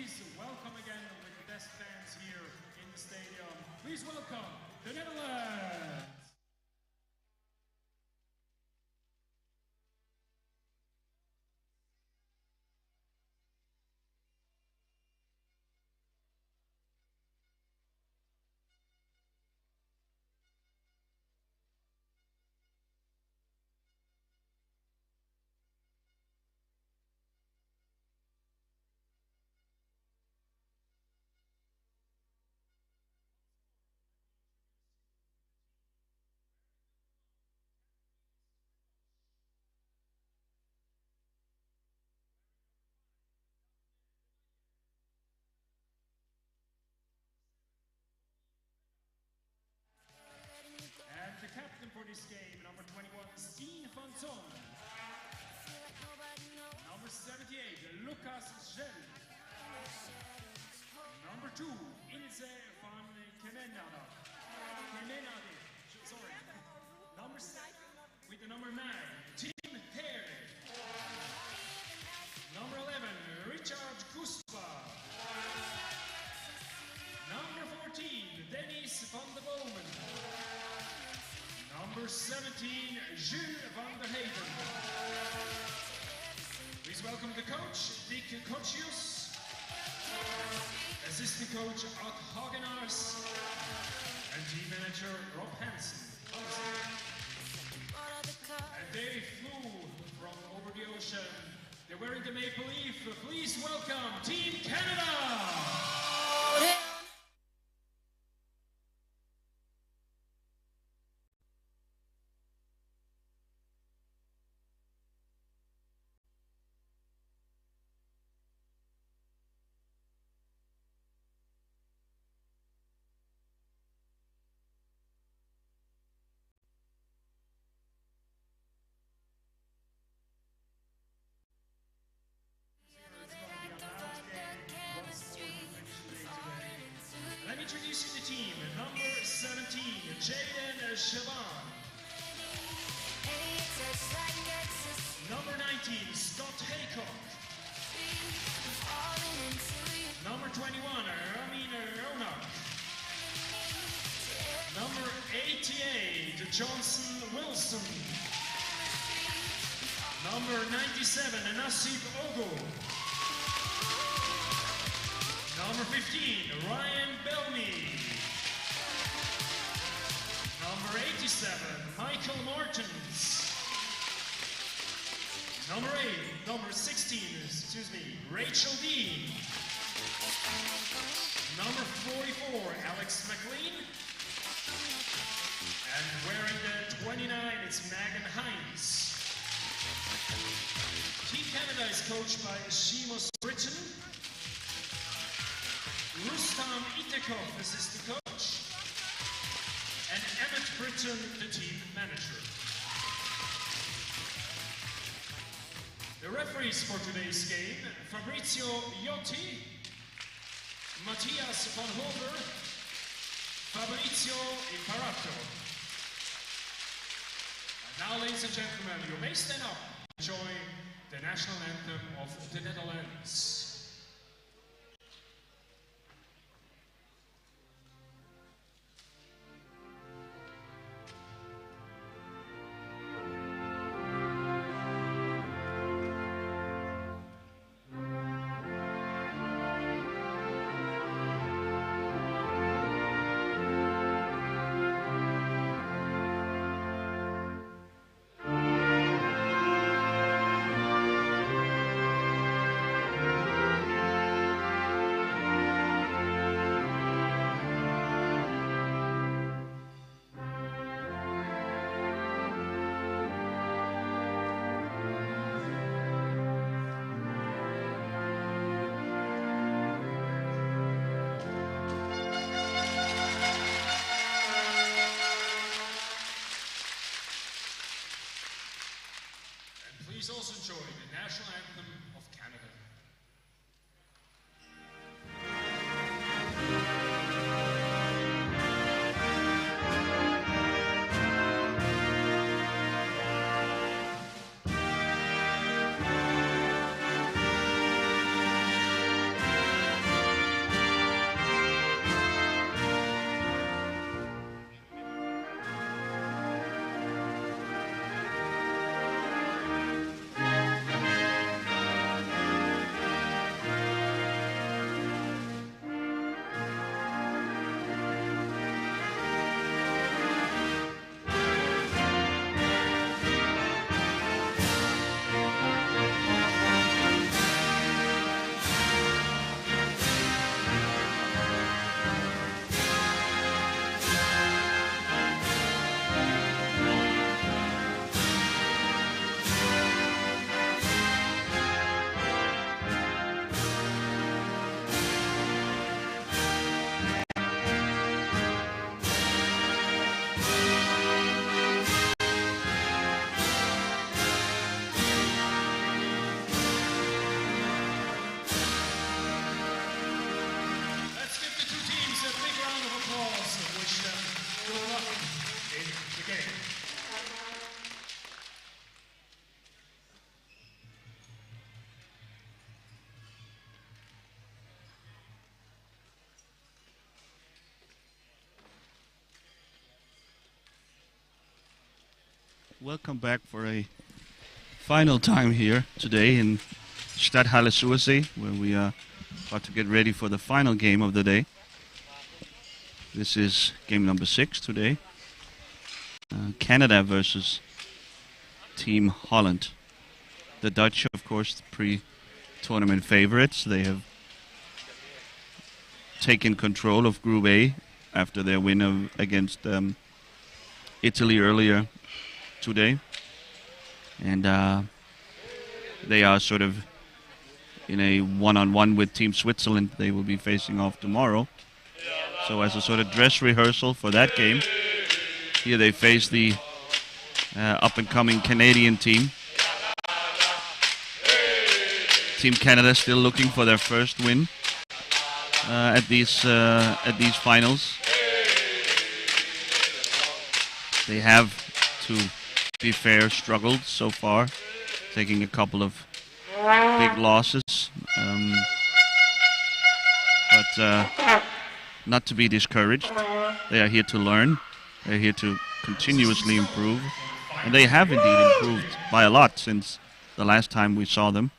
please welcome again with the best fans here in the stadium. Please welcome the Netherlands. The captain for this game, number 21, Steen van Zon. Number 78, Lucas Gel. Number 2, Ilse van Kemenade. Sorry. Number 7, with the number 9, Tim Hare. Number 11, Richard Guspa. Number 14, Dennis van de Bomen. Number 17, Jules van der Heyden. Please welcome the coach, Dick Kochius. Assistant coach, Ad Hagenaars. And team manager, Rob Hansen. And they flew from over the ocean. They're wearing the maple leaf. Please welcome Team Canada. Introducing the team, number 17, Jaden Shaban. Number 19, Scott Haycock. Number 21, Ramin Ronak. Number 88, Johnson Wilson. Number 97, Nasib Ogo. Number 15, Ryan Bellamy. Number 87, Michael Martins. Number 16, Rachel Dean. Number 44, Alex McLean. And wearing the 29, it's Megan Hines. Team Canada is coached by Seamus Britton. Rustam Itekov, assistant coach, and Emmett Britton, the team manager. The referees for today's game, Fabrizio Iotti, Matthias van Hover, Fabrizio Imparato. And now, ladies and gentlemen, you may stand up and enjoy the national anthem of the Netherlands. Welcome back for a final time here today in Stadthalle Sursee, where we are about to get ready for the final game of the day. This is game number 6 today. Canada versus Team Holland. The Dutch, of course, pre-tournament favorites. They have taken control of Group A after their win against Italy earlier today. And they are sort of in a one-on-one with Team Switzerland. They will be facing off tomorrow. So as a sort of dress rehearsal for that game, here they face the up-and-coming Canadian team. Team Canada still looking for their first win at these finals. They have, to be fair, struggled so far, taking a couple of big losses. But not to be discouraged. They are here to learn. They're here to continuously improve. And they have indeed improved by a lot since the last time we saw them.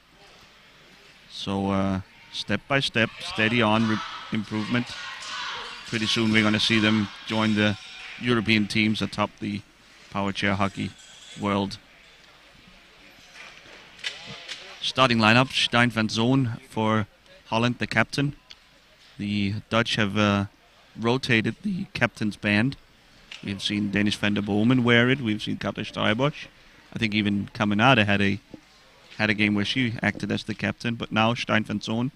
So step by step, steady on improvement. Pretty soon we're going to see them join the European teams atop the Powerchair hockey world. Starting lineup, Stijn van Zoon for Holland, the captain. The Dutch have rotated the captain's band. We've seen Dennis van der Bomen wear it. We've seen Katja Strijbosch. I think even Caminada had a game where she acted as the captain. But now Stijn van Zoon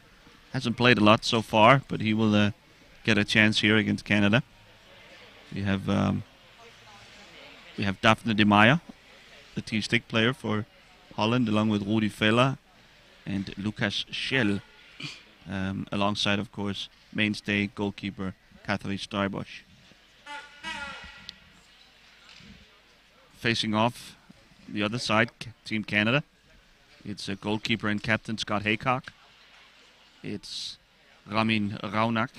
hasn't played a lot so far, but he will get a chance here against Canada. We have Daphne de Meyer, the T-stick player for Holland, along with Rudi Vella and Lucas Schell, alongside, of course, mainstay goalkeeper Katja Strijbosch. Facing off the other side, Team Canada, it's a goalkeeper and captain Scott Haycock. It's Ramin Ronak.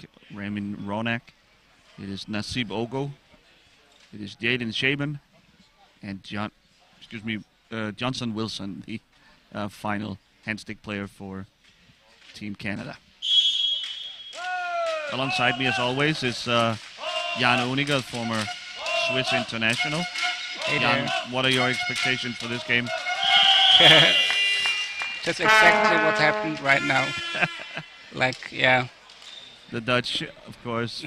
It is Nasib Ogo. It is Jaden Shaban and Johnson Wilson, the final handstick player for Team Canada. Alongside me, as always, is Jan Uniger, former Swiss international. Hey Jan, there. what are your expectations for this game? Just exactly what happened right now. Yeah. The Dutch, of course,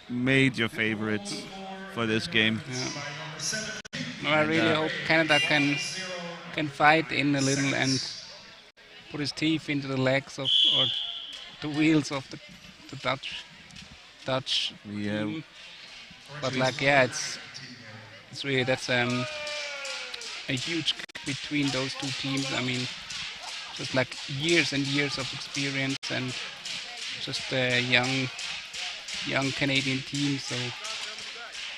major favorites for this game. No, I really hope Canada can fight in a little and put his teeth into the legs of or the wheels of the Dutch Yeah. team. But it's really that's a huge gap between those two teams. I mean, just like years and years of experience and just a young Canadian team. So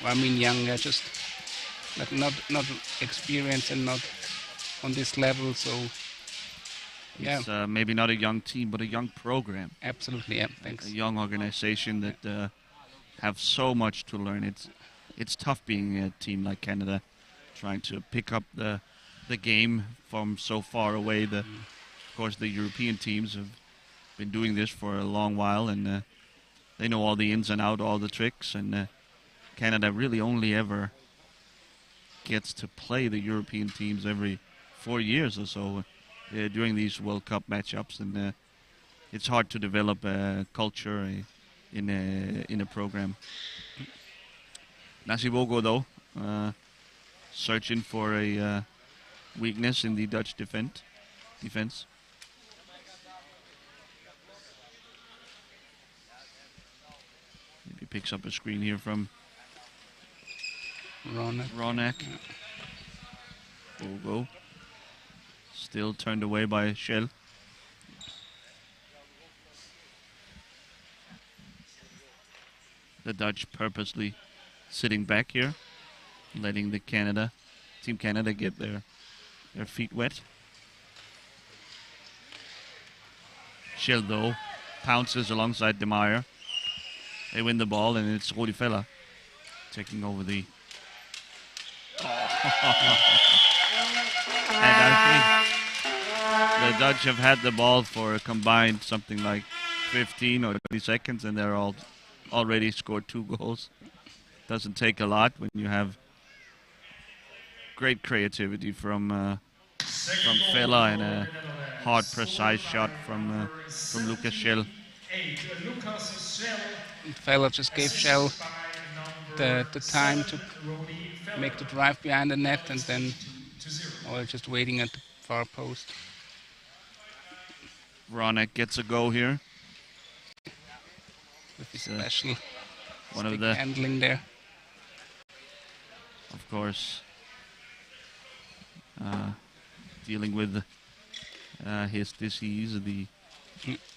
I mean young, just like not experienced and not on this level. So yeah, It's maybe not a young team, but a young program. absolutely. Yeah, thanks. A young organization that have so much to learn. It's tough being a team like Canada, trying to pick up the game from so far away. Of course, the European teams have been doing this for a long while, and they know all the ins and outs, all the tricks. And Canada really only ever gets to play the European teams every 4 years or so during these World Cup matchups, and it's hard to develop a culture in a program. Nasibogo, though, searching for a weakness in the Dutch defense. Maybe picks up a screen here from Ronak. Bogo. Still turned away by Schell. The Dutch purposely sitting back here, letting Team Canada get their feet wet. Schell, though, pounces alongside De Meyer. They win the ball, and it's Rudi Vella taking over the And I think the Dutch have had the ball for a combined something like 15 or 20 seconds, and they're all already scored 2 goals. Doesn't take a lot when you have great creativity from Fella and a hard, precise shot from Lucas Schell. Fella just gave Shell the time to make the drive behind the net, and then just waiting at the far post. Ronak gets a go here. With his special one stick of the handling there. Of course, dealing with his disease, the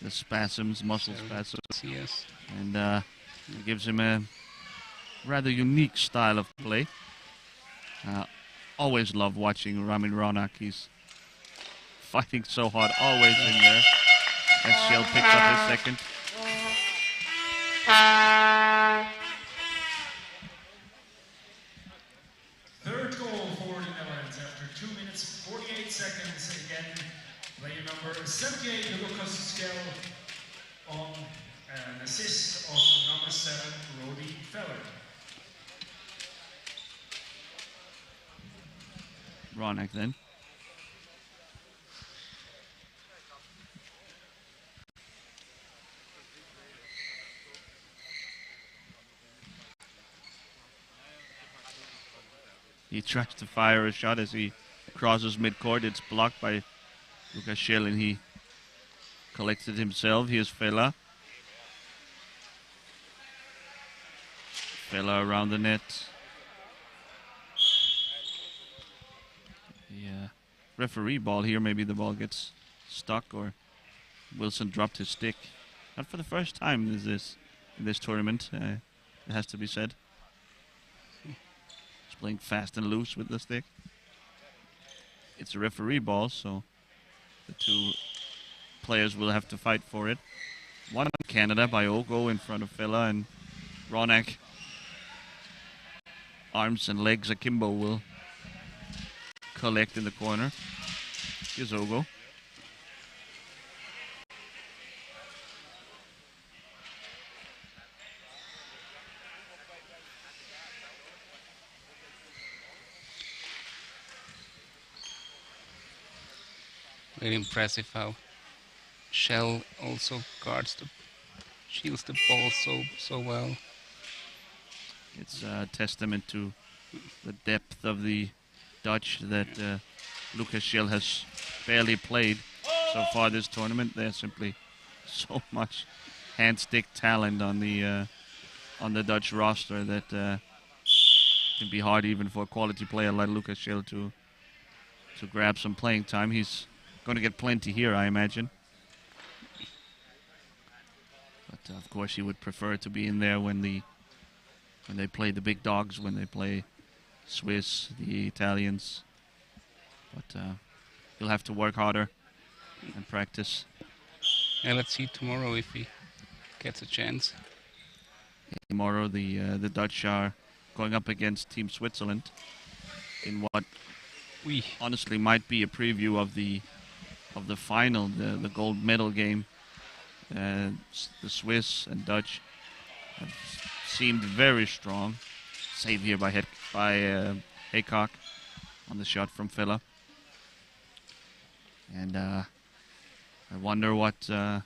spasms, muscle spasms. Yes. And it gives him a rather unique style of play. Always love watching Ramin Ronak. He's fighting so hard, always in there. As Schell picks up his second. Third goal for the Netherlands after 2 minutes 48 seconds. Again, player number 78, Lucas Schell, on an assist of number 7, Rodi Feller. Ronak then. He tries to fire a shot as he crosses midcourt. It's blocked by Lucas Schell, and he collects it himself. Here's Fella. Fella around the net. Yeah. Referee ball here. Maybe the ball gets stuck, or Wilson dropped his stick. Not for the first time in this tournament, it has to be said. Playing fast and loose with the stick. It's a referee ball, so the 2 players will have to fight for it. One on Canada by Ogo in front of Fella, and Ronak. Arms and legs akimbo will collect in the corner. Here's Ogo. Very impressive how Schell also shields the ball so well. It's a testament to the depth of the Dutch that Lucas Schell has barely played so far this tournament. There's simply so much hand-stick talent on the Dutch roster that can be hard even for a quality player like Lucas Schell to grab some playing time. He's going to get plenty here, I imagine. But of course, he would prefer to be in there when they play the big dogs, when they play Swiss, the Italians. But he'll have to work harder and practice. Yeah, let's see tomorrow if he gets a chance. Tomorrow, the Dutch are going up against Team Switzerland in what honestly might be a preview of the final, the gold medal game. The Swiss and Dutch have seemed very strong. Save here by Haycock on the shot from Fella. And I wonder what the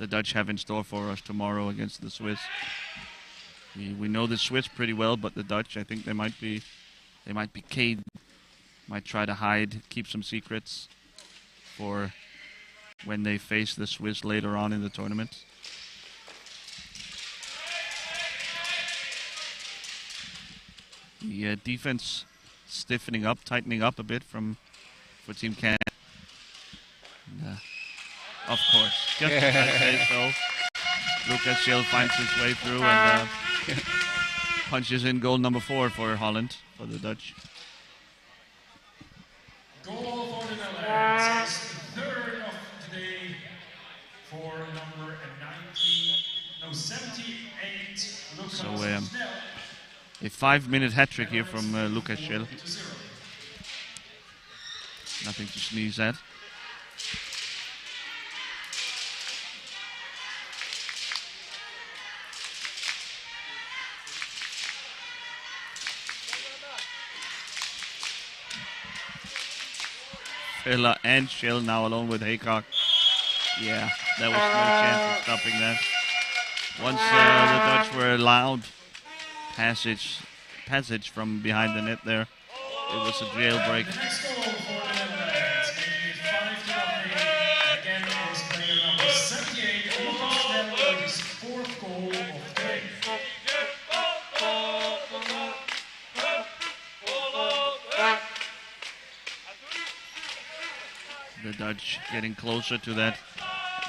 Dutch have in store for us tomorrow against the Swiss. We know the Swiss pretty well, but the Dutch, I think they might be caged. Might try to hide, keep some secrets for when they face the Swiss later on in the tournament. The defense stiffening up, tightening up a bit for Team Canada. And, of course, just as I say so, Lucas Schell finds his way through and punches in goal number 4 for Holland, for the Dutch. Goal for the Netherlands is the third of today for number 78, Lucas Schell. A 5-minute hat trick here from Lucas Schell. Nothing to sneeze at. Filler and Shell now alone with Haycock. Yeah, there was no chance of stopping that. Once the Dutch were allowed passage from behind the net there, it was a jailbreak. The next goal for the Netherlands, making it 5-0. Again, it was player number 78, Lucas Snell, with his fourth goal of the day. The Dutch getting closer to that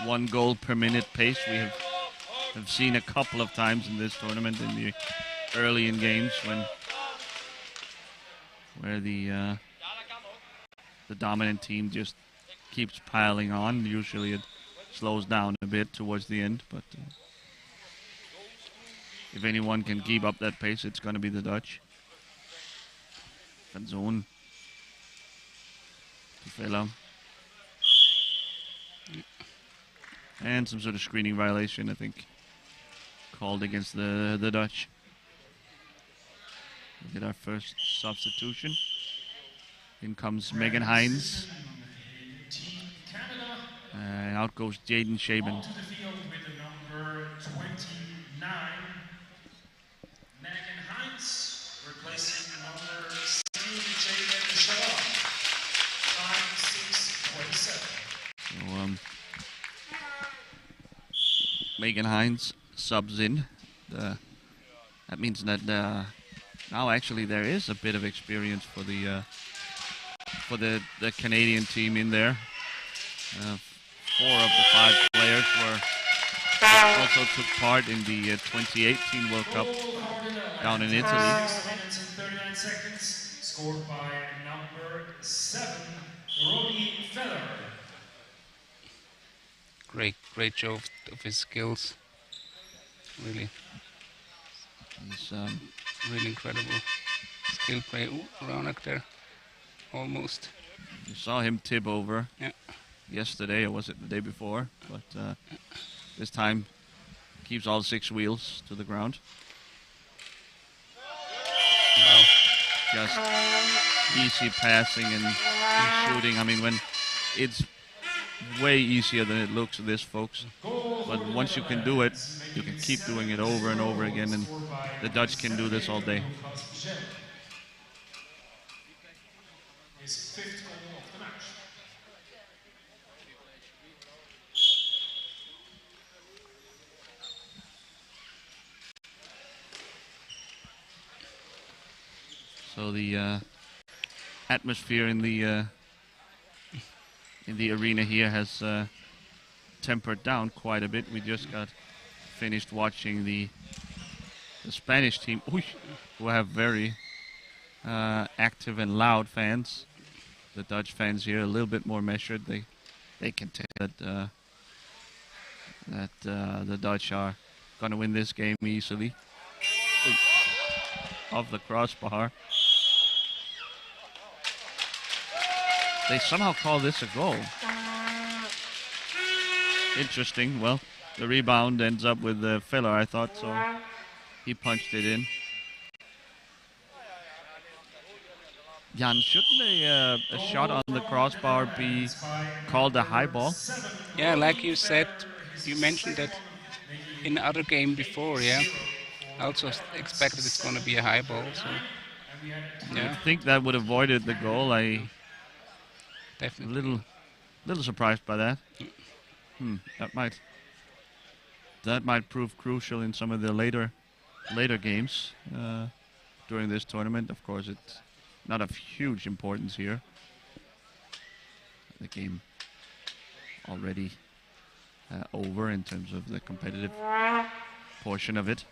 1 goal per minute pace we have seen a couple of times in this tournament in the early in games where the dominant team just keeps piling on. Usually it slows down a bit towards the end, but if anyone can keep up that pace, it's going to be the Dutch. Van Zoon to Villa. And some sort of screening violation, I think, called against the Dutch. We get our first substitution. In comes Megan Hines. And out goes Jaden Shaban. Onto the field with the number 29, Megan Hines, replacing number 16, Jaden Shaban. 5-6-27. So, Megan Hines subs in. That means that now actually there is a bit of experience for the Canadian team in there. 4 of the 5 players also took part in the 2018 World Cup down in Italy. 6 minutes and 39 seconds, scored by number 7, Ronnie Feller. Great show of his skills. Really. He's, really incredible skill play. Ooh, Ronak there. Almost. you saw him tip over yesterday, or was it the day before? But this time keeps all 6 wheels to the ground. Wow. Just easy passing and shooting. I mean, when it's way easier than it looks, this, folks. But once you can do it, you can keep doing it over and over again, and the Dutch can do this all day. His 5th goal of the match. So the atmosphere in the arena here has tempered down quite a bit. We just got finished watching the Spanish team, who have very active and loud fans. The Dutch fans here a little bit more measured. They can tell that the Dutch are going to win this game easily. Off the crossbar. They somehow call this a goal. Interesting. Well, the rebound ends up with the Feller, I thought, so he punched it in. Jan, shouldn't a shot on the crossbar be called a high ball? Yeah, like you said, you mentioned that in other game before, yeah. I also expected it's going to be a high ball, so yeah. I think that would have avoided the goal. Definitely. Little surprised by that. That might prove crucial in some of the later games during this tournament. Of course, it's not of huge importance here. The game already over in terms of the competitive portion of it.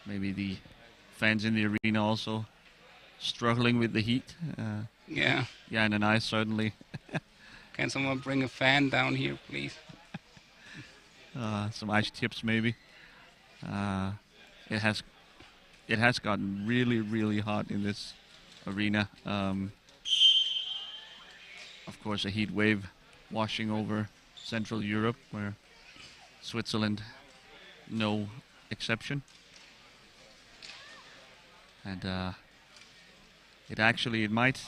Maybe the fans in the arena also struggling with the heat. Yeah. Jan and I certainly. Can someone bring a fan down here, please? some ice chips maybe. It has gotten really, really hot in this arena. Of course, a heat wave washing over Central Europe, where Switzerland, no exception. And it might,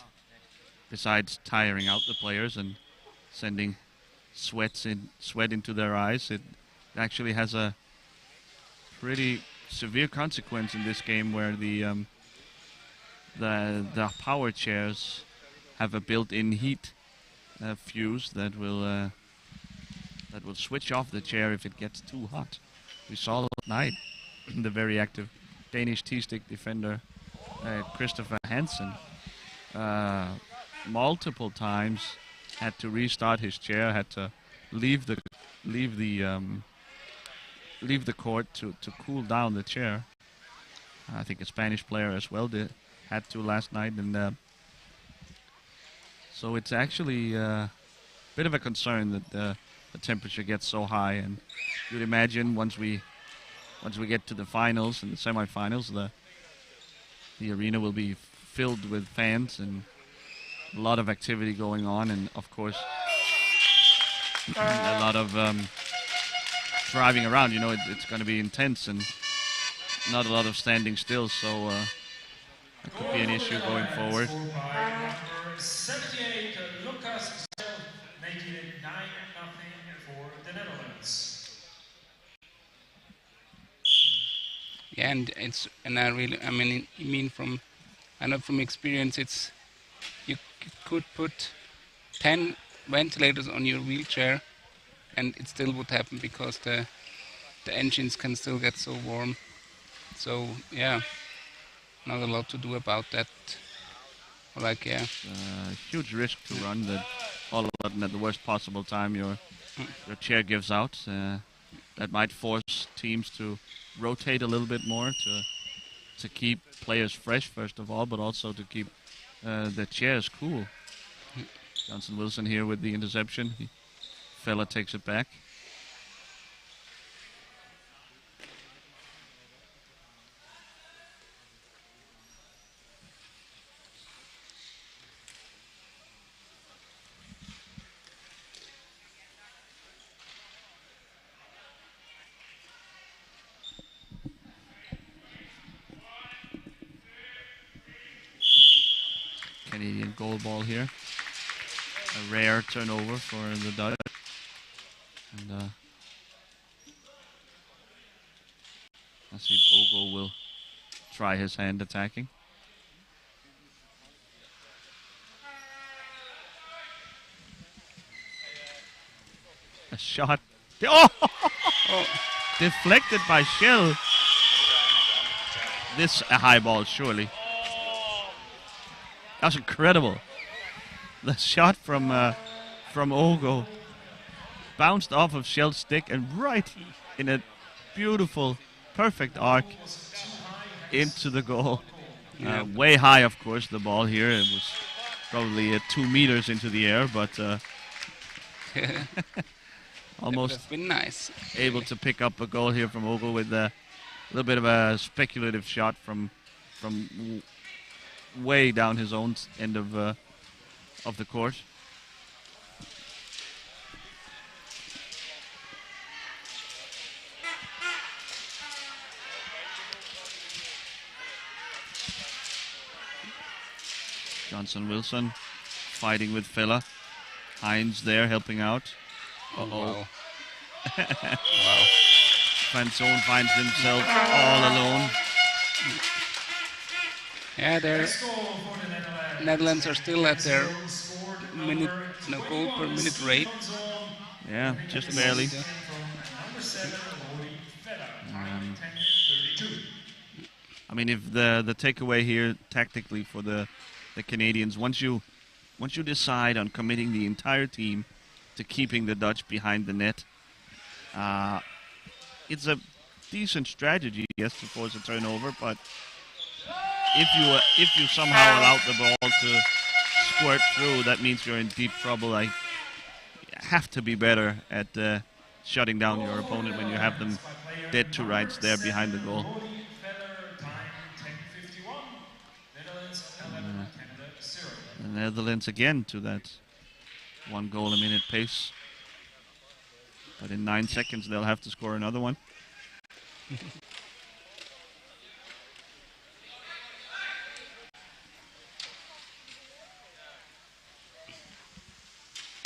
besides tiring out the players and sending sweat into their eyes, it actually has a pretty severe consequence in this game, where the power chairs have a built-in heat fuse that will switch off the chair if it gets too hot. We saw last night the very active Danish T-stick defender Christopher Hansen multiple times had to restart his chair, had to leave the court to cool down the chair. I think a Spanish player as well had to last night, and so it's actually a bit of a concern that the temperature gets so high. And you'd imagine once we get to the finals and the semifinals, the arena will be filled with fans and a lot of activity going on, and of course a lot of driving around. You know, it's going to be intense and not a lot of standing still, so that could be an issue going forward. Number 78, Lucas, making it 9-0 for the Netherlands. Yeah, and I mean from experience, you could put 10 ventilators on your wheelchair and it still would happen, because the engines can still get so warm. So yeah, not a lot to do about that. Like, yeah, huge risk to run, that all of a sudden at the worst possible time your chair gives out. That might force teams to rotate a little bit more to keep players fresh, first of all, but also to keep the chairs cool. Johnson Wilson here with the interception. Fella takes it back. Canadian goal ball here. A rare turnover for the Dutch. And let's see if Ogo will try his hand attacking. A shot. Oh! Deflected by Shell. This a high ball, surely. That was incredible. The shot from Ogo bounced off of Shell's stick and right in a beautiful, perfect arc into the goal. Way high, of course, the ball here. It was probably 2 meters into the air, but almost been nice. Able to pick up a goal here from Ogo with a little bit of a speculative shot from way down his own end of the court. Johnson Wilson fighting with Fella. Hines there helping out. Wow. Wow. Fanzone finds himself all alone. Yeah, the Netherlands are still at their goal per minute rate. Yeah, just barely. I mean, if the takeaway here tactically for the Canadians, once you decide on committing the entire team to keeping the Dutch behind the net, it's a decent strategy, yes, to force a turnover, but if you somehow allow the ball to squirt through, that means you're in deep trouble. I have to be better at shutting down your opponent when you have them dead to rights there behind the goal. The Netherlands again to that 1 goal a minute pace. But in 9 seconds they'll have to score another one.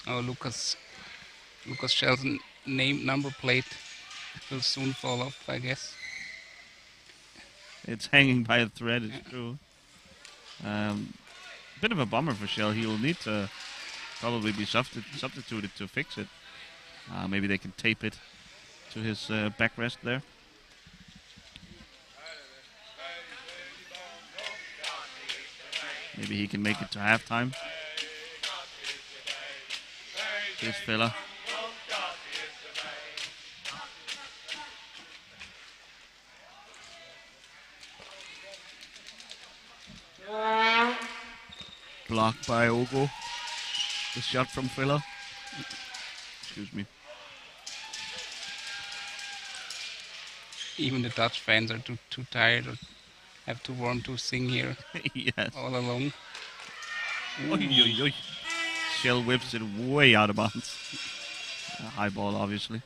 Oh, Lucas Schell's number plate will soon fall off, I guess. It's hanging by a thread, it's true. Bit of a bummer for Schell. He will need to probably be substituted to fix it. Maybe they can tape it to his backrest there. Maybe he can make it to halftime. Here's Fella. Blocked by Ogo. The shot from Fella. Excuse me. Even the Dutch fans are too tired or have too warm to sing here. Yes. All alone. Oy, oy, oy. Schell whips it way out of bounds. High ball, obviously.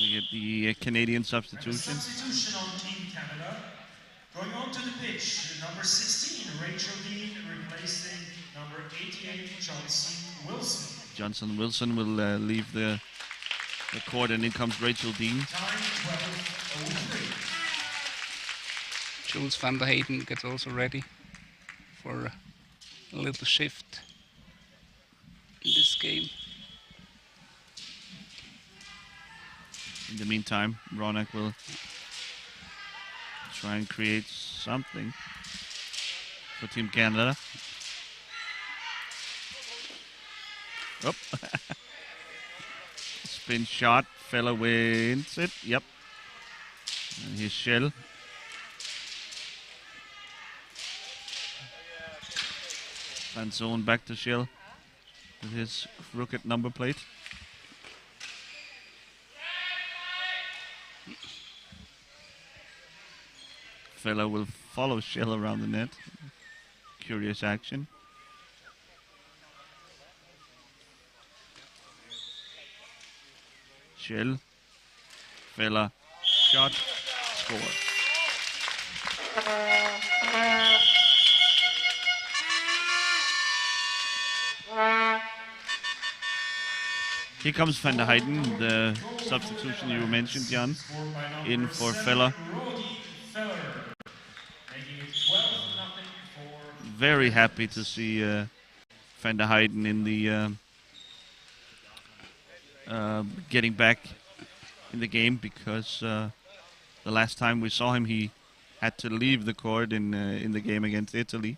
We get the Canadian substitution. Substitution on Team Canada. Going on to the pitch, number 16, Rachel Dean, replacing number 88, Johnson Wilson. Johnson Wilson will leave the court, and in comes Rachel Dean. Time 12:03. Jules van der Heyden gets also ready for a little shift in this game. In the meantime, Ronak will try and create something for Team Canada. Oh. Spin shot. Fella wins it. Yep. And here's Schell. Van Zoon back to Schell with his crooked number plate. Fella will follow Schell around the net. Curious action. Schell. Fella. Shot. Score. Here comes Van der Heyden, the substitution you mentioned, Jan, in for Fella. Very happy to see Van der Heyden in the getting back in the game, because the last time we saw him, he had to leave the court in the game against Italy,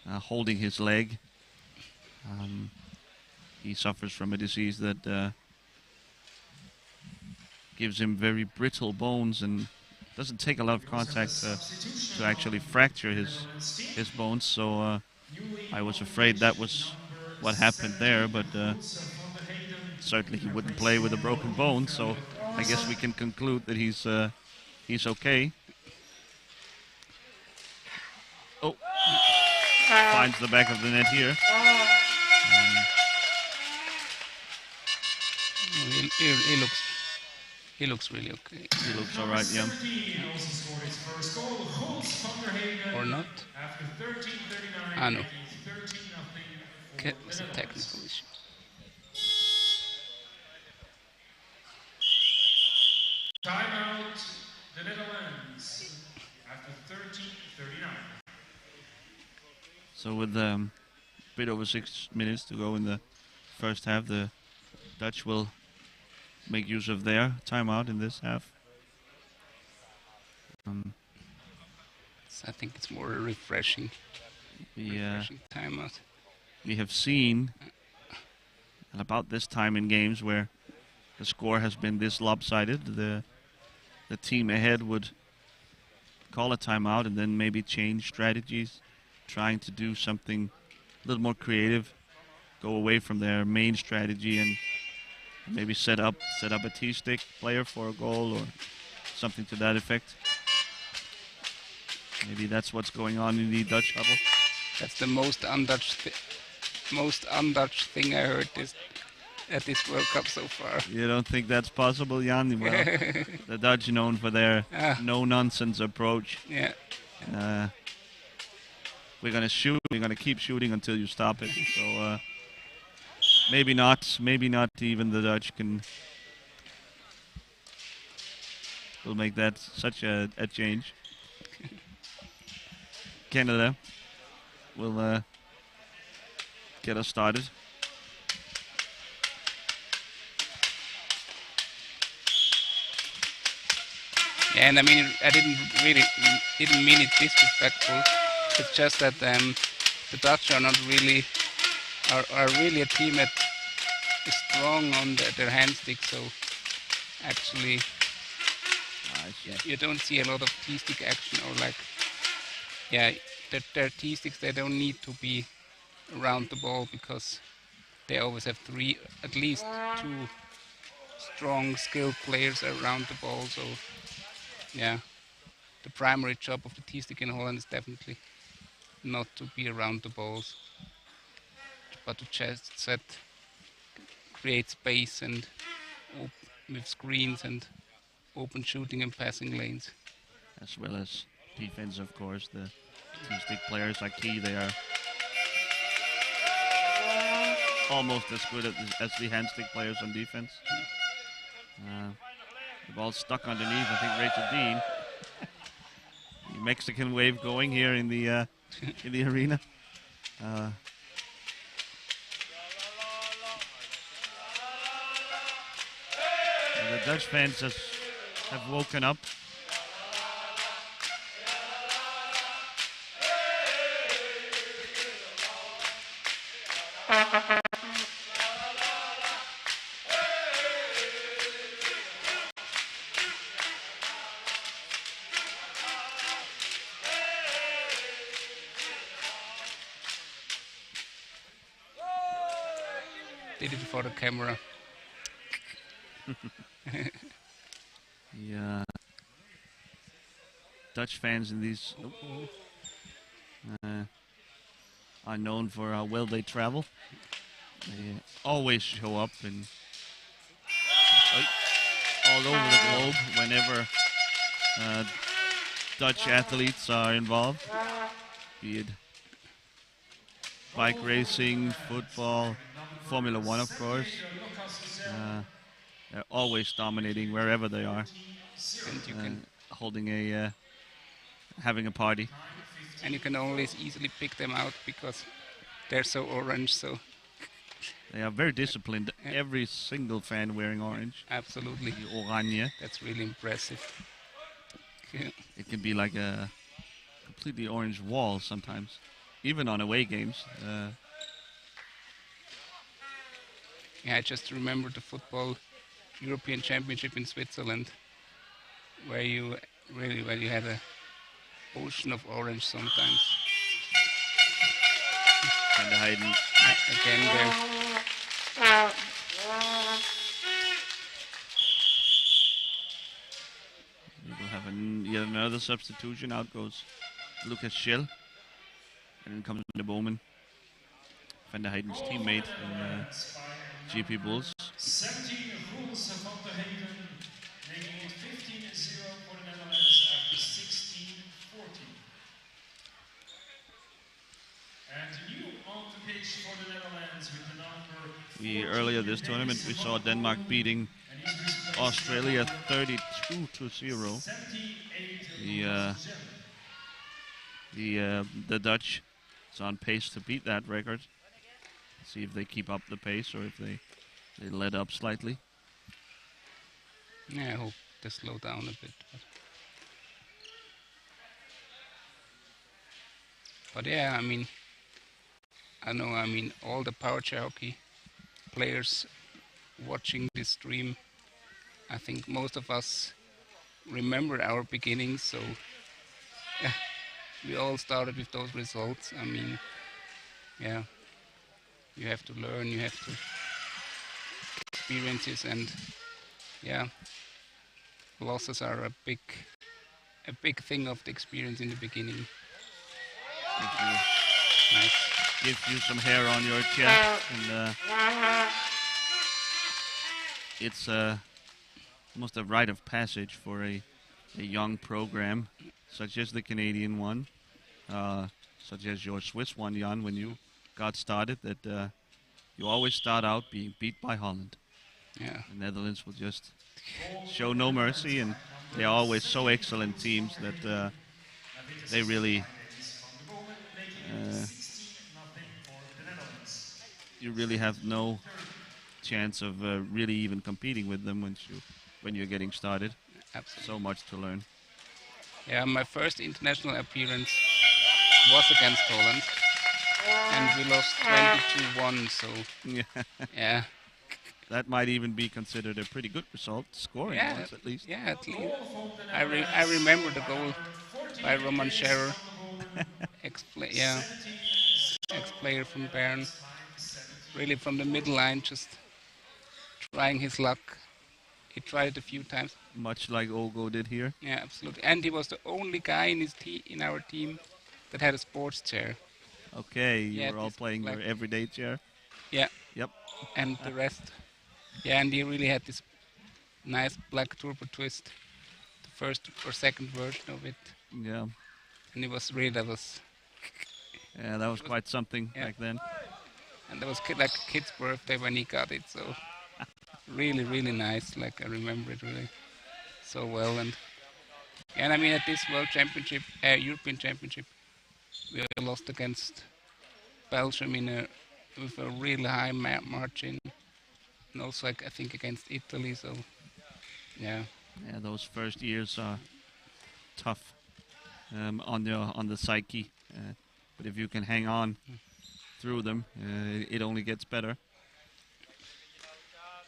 holding his leg. He suffers from a disease that gives him very brittle bones and doesn't take a lot of contact to actually fracture his bones. So I was afraid that was what happened there, but certainly he wouldn't play with a broken bone. So I guess we can conclude that he's okay. Oh, finds the back of the net here. He looks really okay. He looks all right, yeah. Or not? Ah, no. Okay, it was a technical issue. Timeout, the Netherlands, after 13:39. So with a bit over 6 minutes to go in the first half, the Dutch will make use of their timeout in this half. So I think it's more refreshing timeout. We have seen about this time in games where the score has been this lopsided, the team ahead would call a timeout and then maybe change strategies, trying to do something a little more creative go away from their main strategy and maybe set up a T-stick player for a goal or something to that effect. Maybe that's what's going on in the Dutch huddle. That's the most un-Dutch thing I heard at this World Cup so far. You don't think that's possible, Jan? Well, the Dutch known for their no-nonsense approach. Yeah. We're gonna shoot. We're gonna keep shooting until you stop it. So maybe not. Maybe not even the Dutch will make that such a change. Canada will get us started. Yeah, and I mean, I didn't mean it disrespectful. It's just that the Dutch are not really are really a team that is strong on their hand stick. So actually, you don't see a lot of T-stick action or like, yeah, their T-sticks, they don't need to be around the ball because they always have at least two strong, skilled players around the ball. So yeah, the primary job of the T-stick in Holland is definitely not to be around the balls, but to just create space and with screens and open shooting and passing lanes. As well as defense, of course. The T-stick players are key. They are almost as good as the hand stick players on defense. The ball's stuck underneath. I think Rachel Dean. The Mexican wave going here in the arena. The Dutch fans have woken up. Did it for the camera. Yeah. Dutch fans in these are known for how well they travel. They always show up in all over the globe whenever Dutch athletes are involved, be it bike racing, football, Formula One, of course. They're always dominating wherever they are, And you can having a party. and you can always easily pick them out because they're so orange. So They are very disciplined. Every single fan wearing orange. absolutely, The oranje. that's really impressive. Yeah. It can be like a completely orange wall sometimes, even on away games. Yeah, I just remember the football European Championship in Switzerland, where you had a ocean of orange sometimes. And hiding. Again there. We will have yet another substitution. Out goes Lucas Schill. And in comes the Bowman, Van der Heiden's teammate in GP Bulls. 17 rules van der Heyden, making it 15-0 for the Netherlands after 16-14. And new on the pitch for the Netherlands with the number Earlier this tournament we saw Denmark beating Australia 32-0. The Dutch is on pace to beat that record. See if they keep up the pace or if they let up slightly. Yeah, I hope they slow down a bit. But yeah, I mean, all the Powerchair hockey players watching this stream, I think most of us remember our beginnings, so yeah, we all started with those results. I mean, yeah, you have to learn, you have to experiences, and yeah, losses are a big thing of the experience in the beginning. Nice. Gives you some hair on your chest, and it's almost a rite of passage for a young program, such as the Canadian one, such as your Swiss one, Jan, when you got started, that you always start out being beat by Holland. Yeah. The Netherlands will just show no mercy, and they are always so excellent teams that they really you really have no chance of really even competing with them when you're getting started. Absolutely. So much to learn. Yeah, my first international appearance was against Holland, and we lost 22-1. So yeah, that might even be considered a pretty good result, scoring wise at least. Yeah, at least. I remember the goal by Roman Scherer, ex-player from Bern, really from the middle line, just trying his luck. He tried it a few times. Much like Olgo did here. Yeah, absolutely. And he was the only guy in our team that had a sports chair. Okay, you were all playing your everyday chair? Yeah. Yep. And the rest. Yeah, and he really had this nice black turbo twist, the first or second version of it. Yeah. And it was really, yeah, that was quite something back then. And that was like a kid's birthday when he got it, so really, really nice. Like I remember it really so well. And I mean at this World Championship, European Championship, we lost against Belgium with a really high margin, and also I think against Italy. So yeah. Yeah, those first years are tough on the psyche, but if you can hang on through them, it only gets better.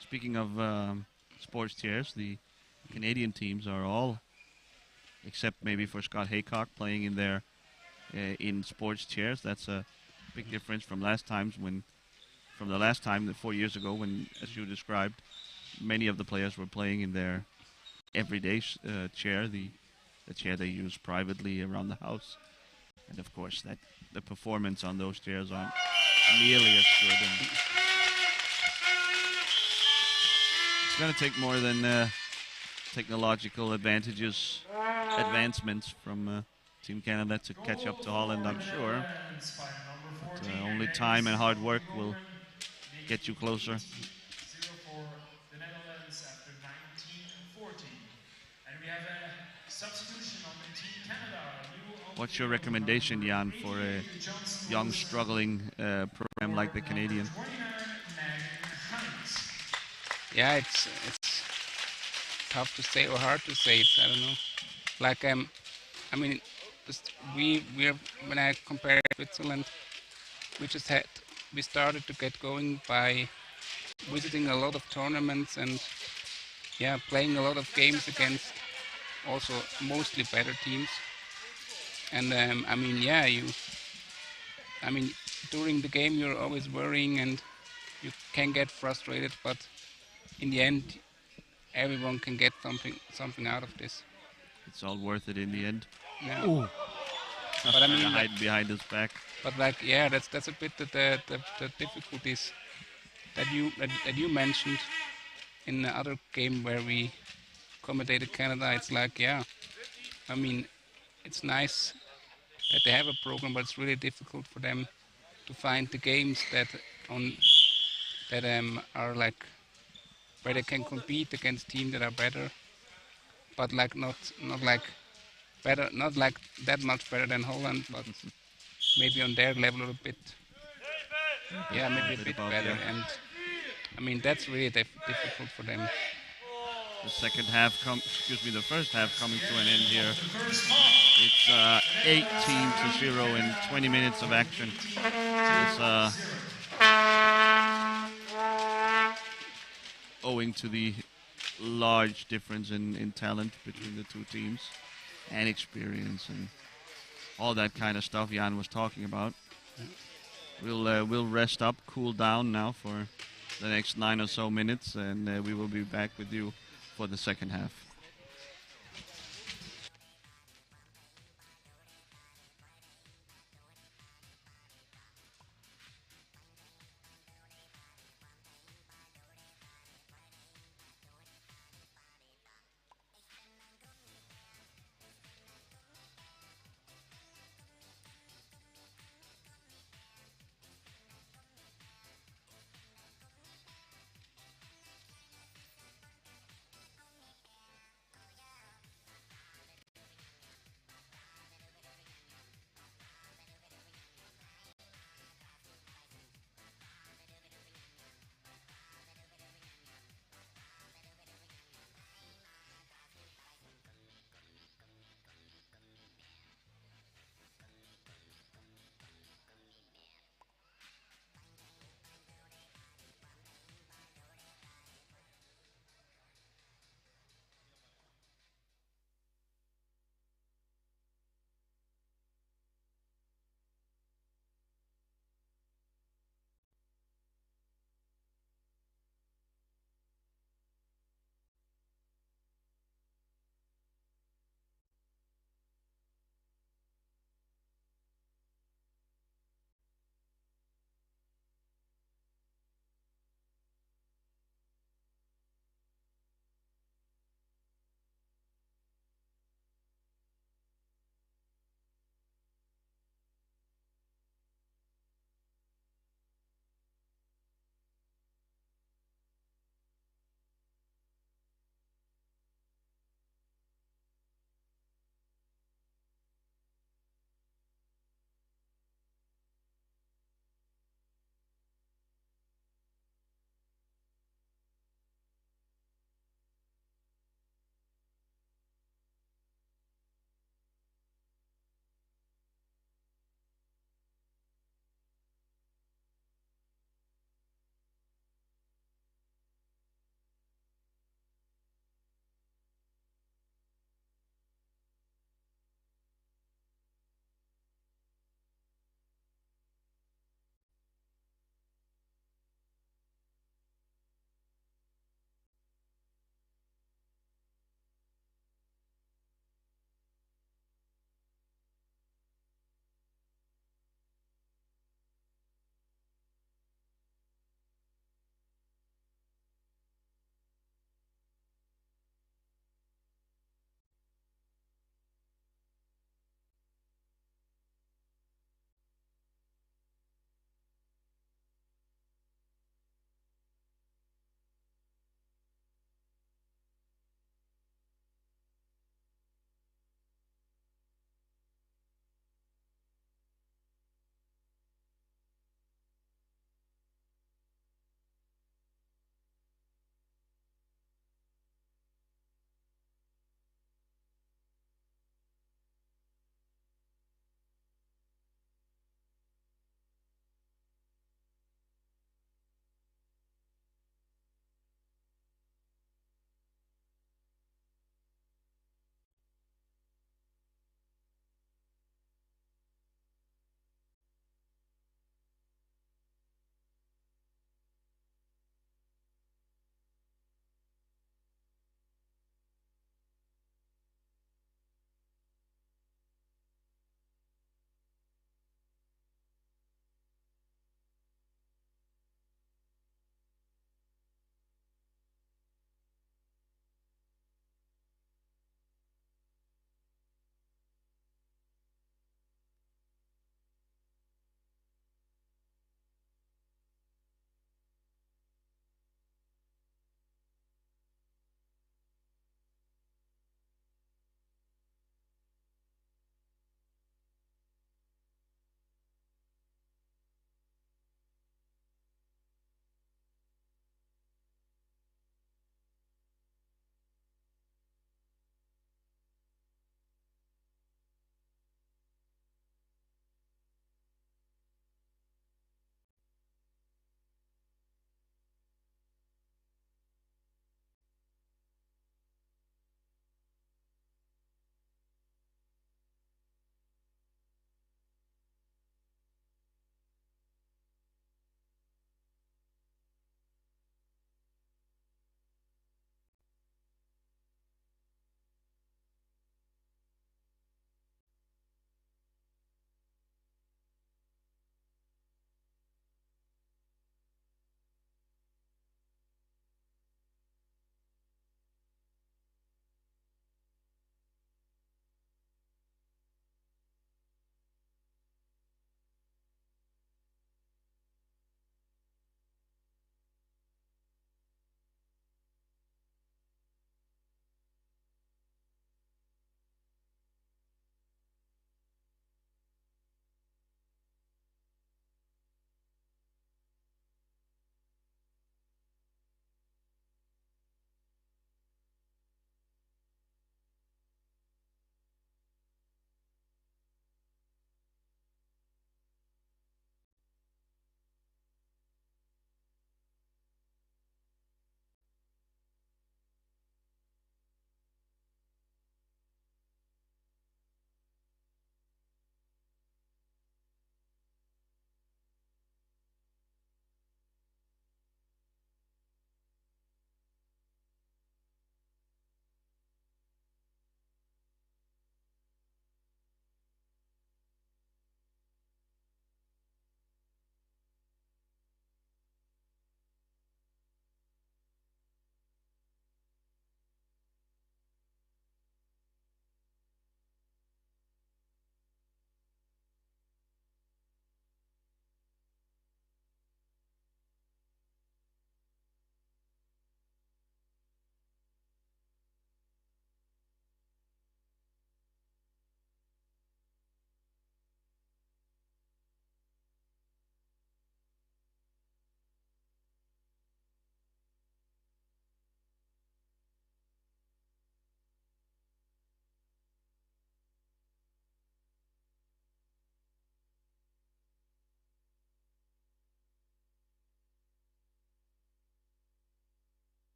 Speaking of sports chairs, the Canadian teams are all, except maybe for Scott Haycock, playing in their in sports chairs. That's a big difference from the last time, 4 years ago, when, as you described, many of the players were playing in their everyday chair, the chair they use privately around the house. And of course, that the performance on those chairs aren't nearly as good. And it's going to take more than technological advancements from Team Canada to catch up to Holland, I'm sure. But only time and hard work will get you closer. What's your recommendation, Jan, for a young, struggling program like the Canadian? Yeah, it's tough to say or hard to say. I don't know. Like I mean, when I compare Switzerland, we started to get going by visiting a lot of tournaments and playing a lot of games against also mostly better teams. And during the game you're always worrying and you can get frustrated, but in the end everyone can get something out of this. It's all worth it in the end. Yeah. Ooh. But I mean, hide behind his back. But that's a bit the difficulties that you mentioned in the other game where we accommodated Canada. It's like I mean, it's nice that they have a program, but it's really difficult for them to find the games that are like where they can compete against teams that are better, but like not like better, not like that much better than Holland, but maybe on their level a bit. Yeah, maybe a bit better, and I mean that's really difficult for them. The first half coming to an end here. It's 18-0 in 20 minutes of action. It's owing to the large difference in talent between the two teams and experience and all that kind of stuff Jan was talking about. we'll rest up, cool down now for the next 9 or so minutes, and we will be back with you for the second half.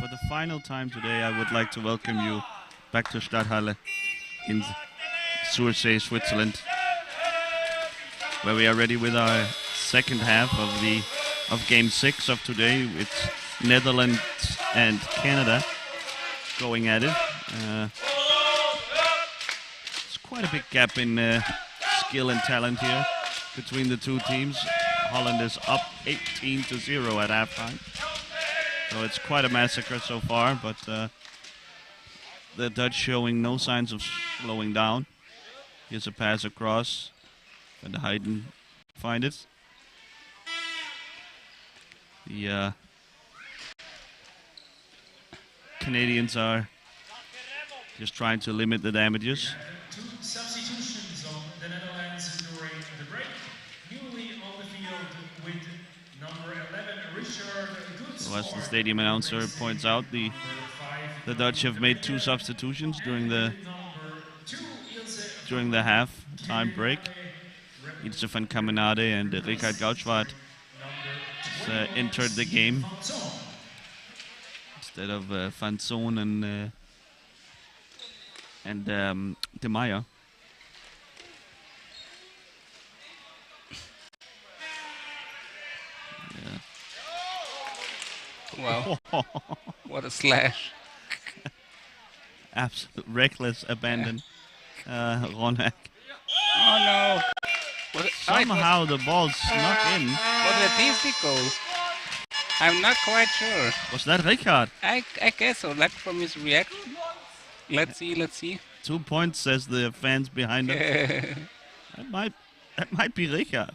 for the final time today, I would like to welcome you back to Stadthalle in Sursee, Switzerland, where we are ready with our second half of Game 6 of today. It's Netherlands and Canada going at it. It's quite a big gap in skill and talent here between the two teams. Holland is up 18-0 at halftime. So it's quite a massacre so far, but the Dutch showing no signs of slowing down. Here's a pass across, and Hayden find it. The Canadians are just trying to limit the damages. Two substitutions on the Netherlands during the break. Newly on the field with number 11, Richard. So as the stadium announcer points out, the Dutch have made two substitutions during the half-time break. Ilse van Kamenade and Richard Goudswaard entered the game instead of Van Zoon and De Meyer. Wow. What a slash. Absolute reckless abandon. Ronak. Oh no. Somehow the ball snuck in. Was it a tasty goal? I'm not quite sure. Was that Richard? I guess so, like from his reaction. Let's see. 2 points, says the fans behind him. That might be Richard.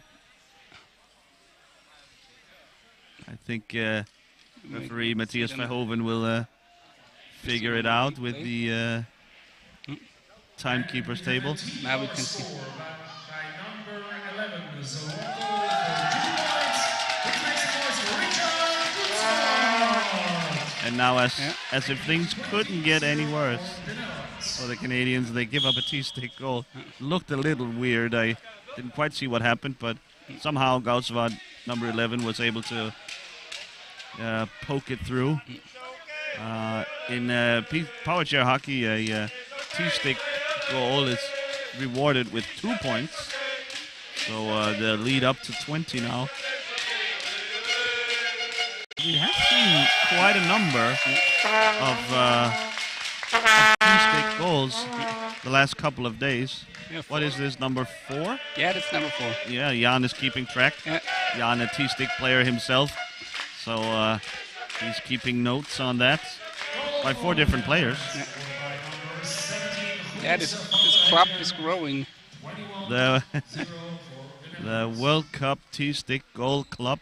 I think referee Matthias Verhoeven will figure it out with the timekeeper's table. Now we can see. And now, as if things couldn't get any worse for the Canadians, they give up a T-stick goal. Looked a little weird. I didn't quite see what happened, but somehow Goudswaard, number 11, was able to poke it through. In Powerchair hockey, a T-stick goal is rewarded with 2 points. So the lead up to 20 now. We have seen quite a number of T-stick goals the last couple of days. Yeah, what is this, number 4? Yeah, that's number 4. Yeah, Jan is keeping track. Yeah. Jan, a T-stick player himself. So he's keeping notes on that by 4 different players. Yeah, this club is growing. The World Cup T-stick goal club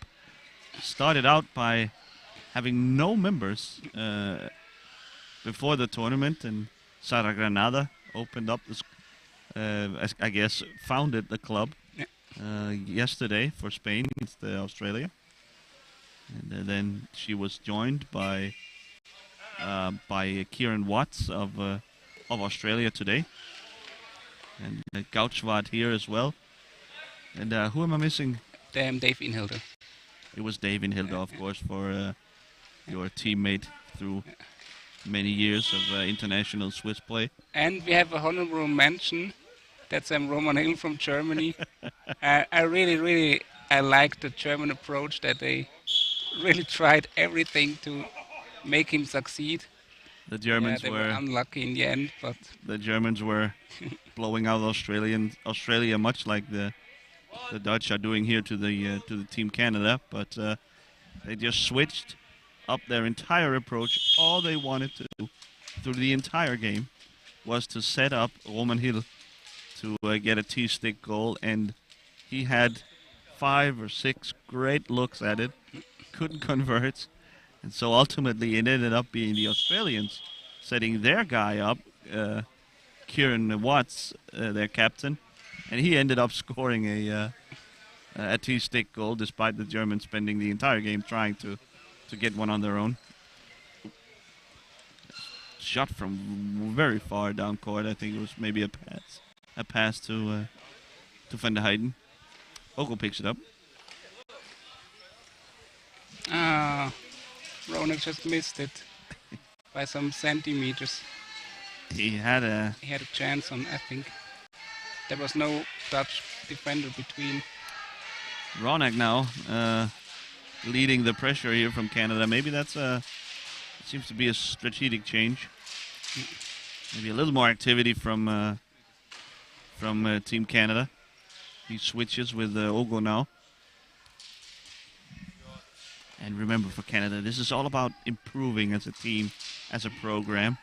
started out by having no members before the tournament, and Sara Granada opened up this, I guess, founded the club yesterday for Spain against Australia. And then she was joined by Kieran Watts of Australia today, and Goudswaard here as well. And who am I missing? Dave Inhilde. It was Dave Inhilde, of course, for your teammate through many years of international Swiss play. And we have a honorable mention. That's Roman Hill from Germany. I really like the German approach, that they really tried everything to make him succeed. The Germans they were unlucky in the end, but the Germans were blowing out Australia, much like the Dutch are doing here to the Team Canada. But they just switched up their entire approach. All they wanted to do through the entire game was to set up Roman Hill to get a T-stick goal, and he had 5 or 6 great looks at it, couldn't convert, and so ultimately it ended up being the Australians setting their guy up, Kieran Watts, their captain, and he ended up scoring a T-stick goal, despite the Germans spending the entire game trying to get one on their own. Shot from very far down court. I think it was maybe a pass to Van der Heijden. Ogle picks it up. Ronak just missed it. by some centimeters. He had a He had a chance on, I think. There was no Dutch defender between. Ronak now leading the pressure here from Canada. Maybe that's seems to be a strategic change. Maybe a little more activity from Team Canada. He switches with Ogo now. And remember, for Canada, this is all about improving as a team, as a program.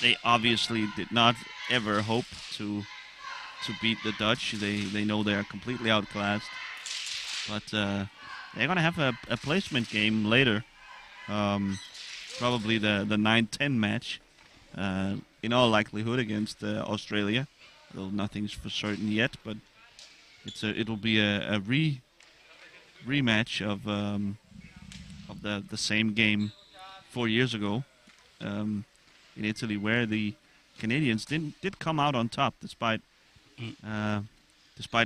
They obviously did not ever hope to beat the Dutch. They know they are completely outclassed. But they're going to have a placement game later. Probably the 9-10 match, in all likelihood, against Australia. Though nothing's for certain yet, but it'll be a rematch of the same game 4 years ago in Italy, where the Canadians did come out on top despite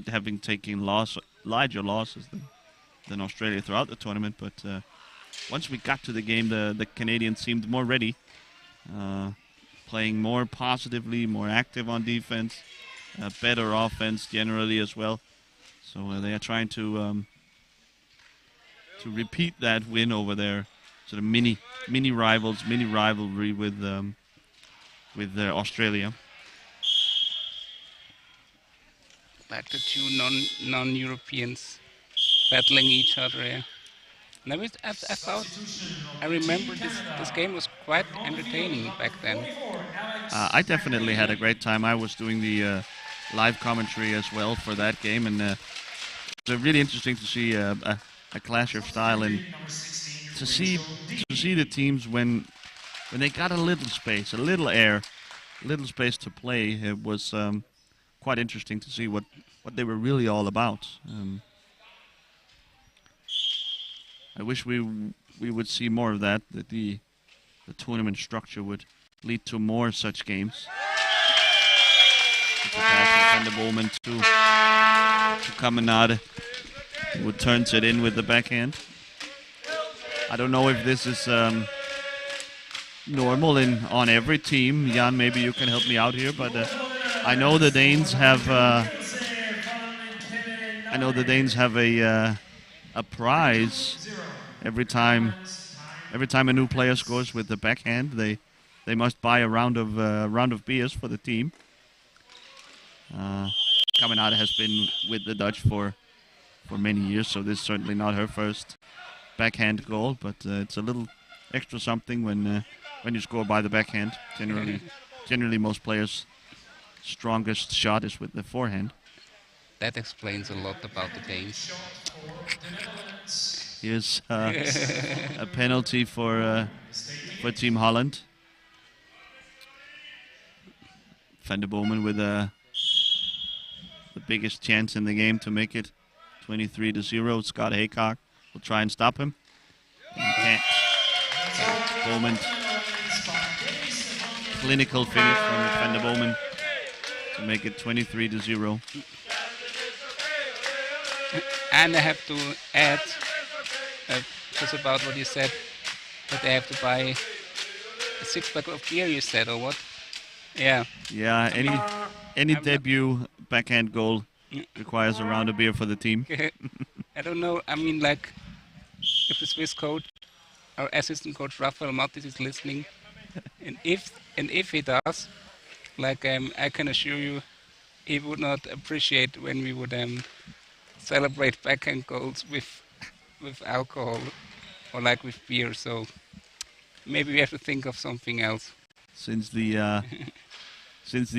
having taken larger losses than Australia throughout the tournament. But once we got to the game, the Canadians seemed more ready, playing more positively, more active on defense, better offense generally as well. So they are trying to repeat that win over their sort of mini rivalry with Australia. Like the two non-Europeans battling each other. Yeah. And I remember this game was quite entertaining back then. I definitely had a great time. I was doing the live commentary as well for that game, and it was really interesting to see a clash of style and to see the teams when they got a little space, a little air, a little space to play. It was quite interesting to see what they were really all about. I wish we would see more of that the tournament structure would lead to more such games. The pass from the Bowman to Caminade, who turns it in with the backhand. I don't know if this is normal on every team. Jan, maybe you can help me out here, but I know the Danes have a prize every time a new player scores with the backhand. They must buy a round of beers for the team. Caminade has been with the Dutch for many years, so this is certainly not her first backhand goal, but it's a little extra something when you score by the backhand. Generally, most players' strongest shot is with the forehand. That explains a lot about the Danes. Here's a penalty for Team Holland. Van der Bowman with the biggest chance in the game to make it 23-0. Scott Haycock will try and stop him. And can't. Bowman. Clinical finish from Van der Bowman to make it 23-0. And I have to add, just about what you said, that they have to buy a 6-pack of beer, you said, or what? Yeah. Yeah, any debut backhand goal requires a round of beer for the team. I don't know, I mean, like, if the Swiss coach, our assistant coach Rafael Mattis is listening, and if he does, like, I can assure you, he would not appreciate when we would celebrate backhand goals with alcohol or like with beer. So maybe we have to think of something else. Since the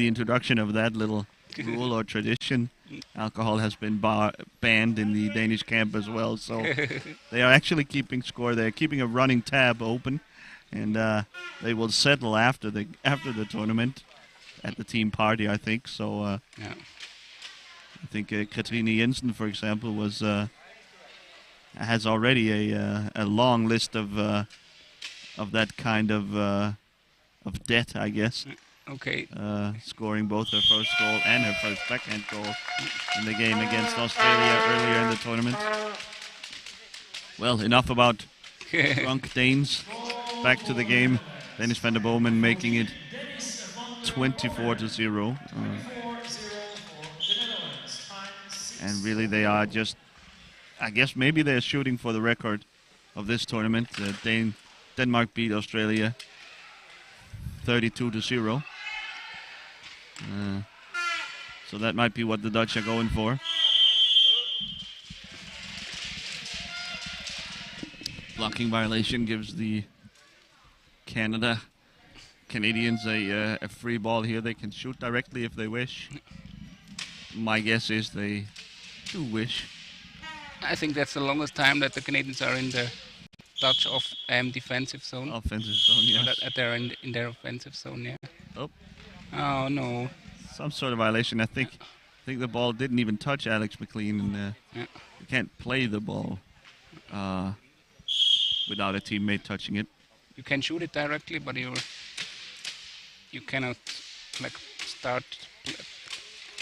introduction of that little rule or tradition, alcohol has been banned in the Danish camp as well. So they are actually keeping score. They are keeping a running tab open, and they will settle after the tournament at the team party, I think. So yeah. I think Katrine Jensen, for example, has already a long list of that kind of debt, I guess. Okay. Scoring both her first goal and her first backhand goal in the game against Australia earlier in the tournament. Well, enough about drunk Danes. back to the game. Dennis van der Bomen making it 24-0. And really they are just, I guess maybe they're shooting for the record of this tournament. Denmark beat Australia 32-0. So that might be what the Dutch are going for. Blocking violation gives the Canadians a free ball here. They can shoot directly if they wish. My guess is they do wish. I think that's the longest time that the Canadians are in the Dutch defensive zone. Offensive zone, yes. That they're in their offensive zone, yeah. Oh. Oh, no. Some sort of violation. I think the ball didn't even touch Alex McLean, and you can't play the ball without a teammate touching it. You can shoot it directly, but you cannot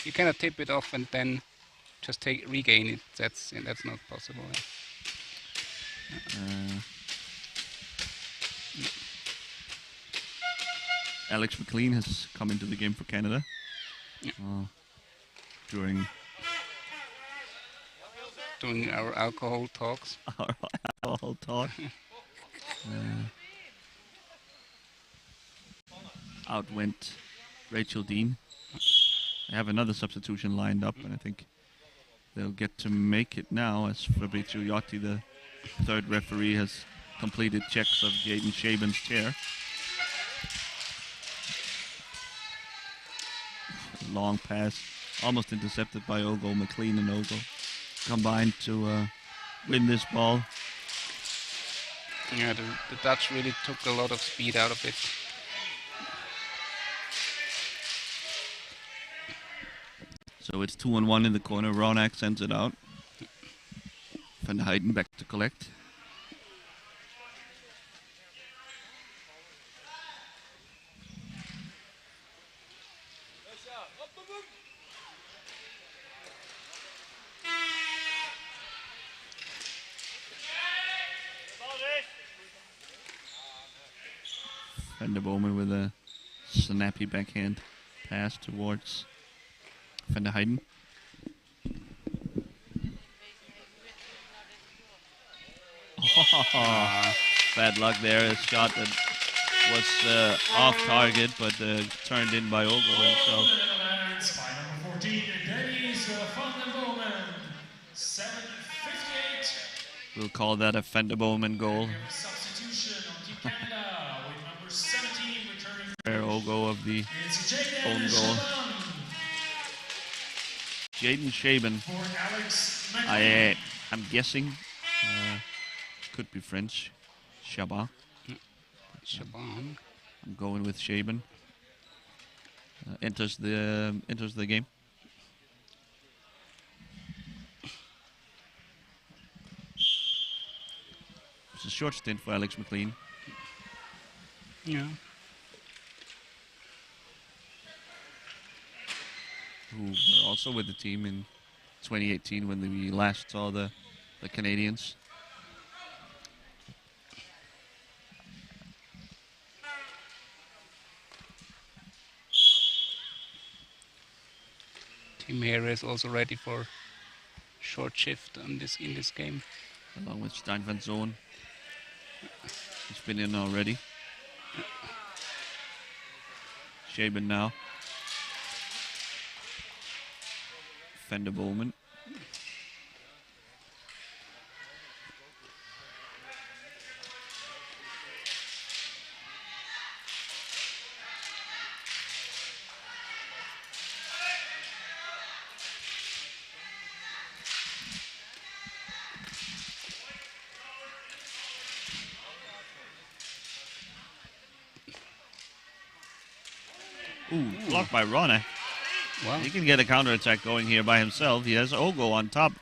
you cannot tip it off and then just regain it. That's not possible. Alex McLean has come into the game for Canada during our alcohol talks. Our alcohol talk. Out went Rachel Dean. They have another substitution lined up, and I think they'll get to make it now as Fabrizio Iotti, the third referee, has completed checks of Jaden Shaban's chair. Long pass, almost intercepted by Ogo. McLean and Ogo combined to win this ball. Yeah, the Dutch really took a lot of speed out of it. So it's 2-on-1 in the corner. Ronak sends it out. Van der Heijden back to collect. Van der Bomen with a snappy backhand pass towards Van der Heijden. Bad luck there. A shot that was off target, but turned in by Ogo himself. We'll call that a Van der Bomen goal. Fair Ogo of the own goal. Jaden Shaban. I'm guessing could be French. Shaban. Shaban. I'm going with Shaban. Enters the game. It's a short stint for Alex McLean. Yeah. Who were also with the team in 2018 when we last saw the Canadians. Team here is also ready for short shift in this game. Along with Stein van Zoon. He's been in already. Shaban now. Van der Bomen. Blocked by Rona. Wow. He can get a counterattack going here by himself. He has Ogo on top,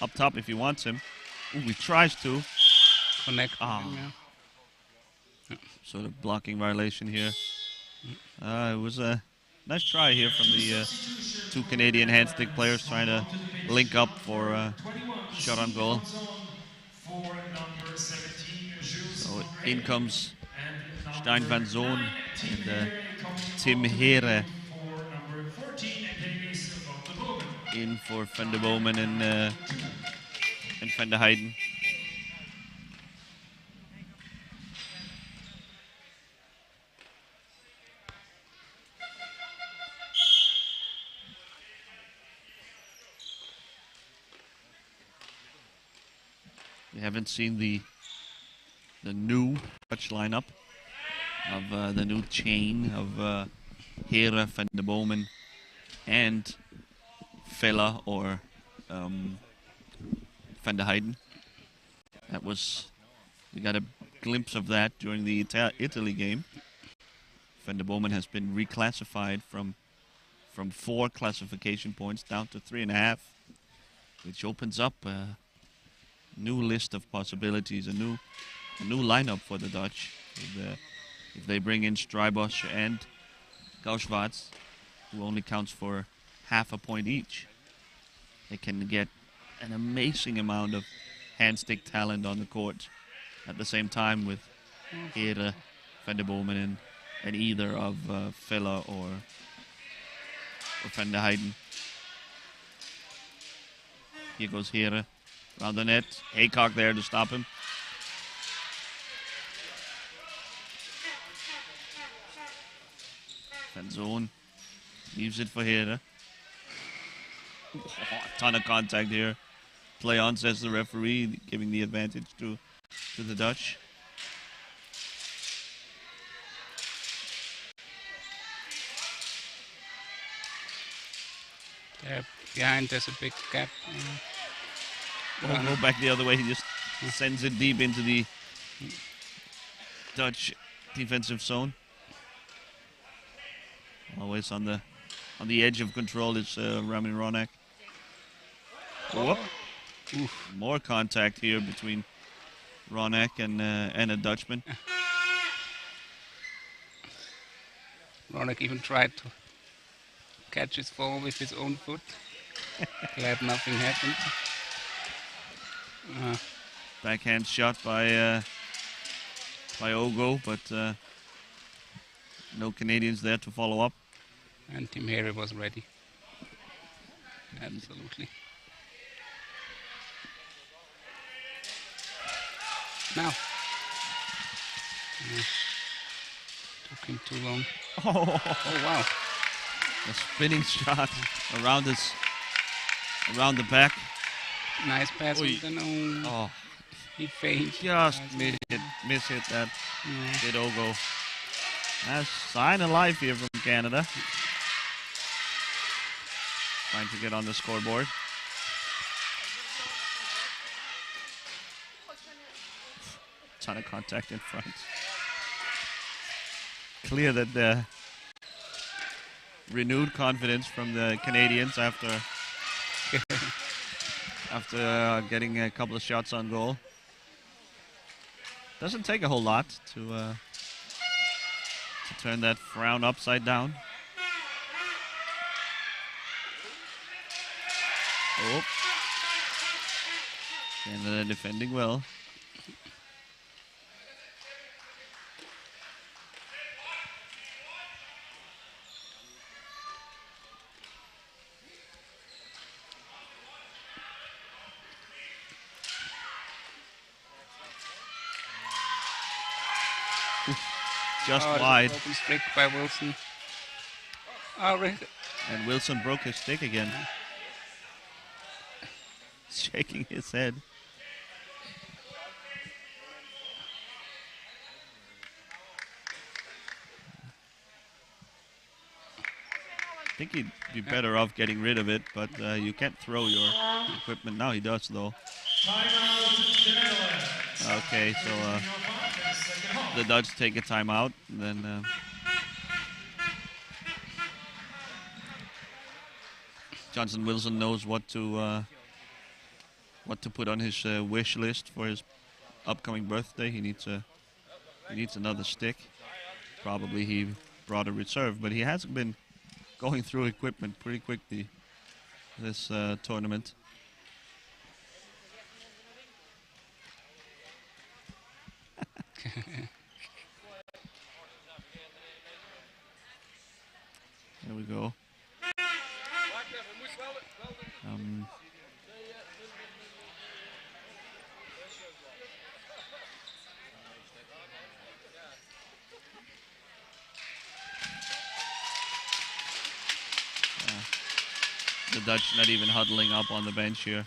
up top if he wants him. He tries to connect. Sort of blocking violation here. It was a nice try here from the two Canadian handstick players trying to link up for a shot on goal. So in comes Stein van Zoon Nine, Team and Here coming Tim up to the Here ring for number 14, Dennis van de Bomen. in for Van der Bomen and Van der Heijden. We haven't seen the new Dutch lineup of the new chain of Here, Van der Bomen, and Vella or Van der Heijden. We got a glimpse of that during the Italy game. Van der Bomen has been reclassified from 4 classification points down to 3.5, which opens up a new list of possibilities, a new lineup for the Dutch. If they bring in Strijbos and Gauschwatz, who only counts for half a point each, they can get an amazing amount of hand-stick talent on the court at the same time with Here, Van der Bomen, and either of Vella or Van der Heijden. Here goes Here around the net. Haycock there to stop him. Van Zoon leaves it for Here. Oh, a ton of contact here. Play on, says the referee, giving the advantage to the Dutch. There behind, there's a big gap. Won't go back the other way. He just sends it deep into the Dutch defensive zone. Always on the edge of control is Ramin Ronak. Whoop. Oof. More contact here between Ronak and a Dutchman. Ronak even tried to catch his ball with his own foot. Glad nothing happened. Backhand shot by Ogo, but no Canadians there to follow up. And Tim Here was ready. Absolutely. Now. Took him too long. Oh wow. A spinning shot around the back. Nice pass. Oy. Oh. He feigned. Just miss hit that. Did Ogo. Nice sign of life here from Canada. Trying to get on the scoreboard. Ton of contact in front. Clear that the renewed confidence from the Canadians after getting a couple of shots on goal. Doesn't take a whole lot to turn that frown upside down. Oh. Canada defending well. Just wide. Open streak by Wilson. And Wilson broke his stick again. Shaking his head. I think he'd be better off getting rid of it, but you can't throw your equipment. Now he does, though. Okay, so the Dutch take a timeout, and then Johnson Wilson knows what to put on his wish list for his upcoming birthday. He needs another stick. Probably he brought a reserve, but he hasn't been going through equipment pretty quickly this tournament. There we go. The Dutch not even huddling up on the bench here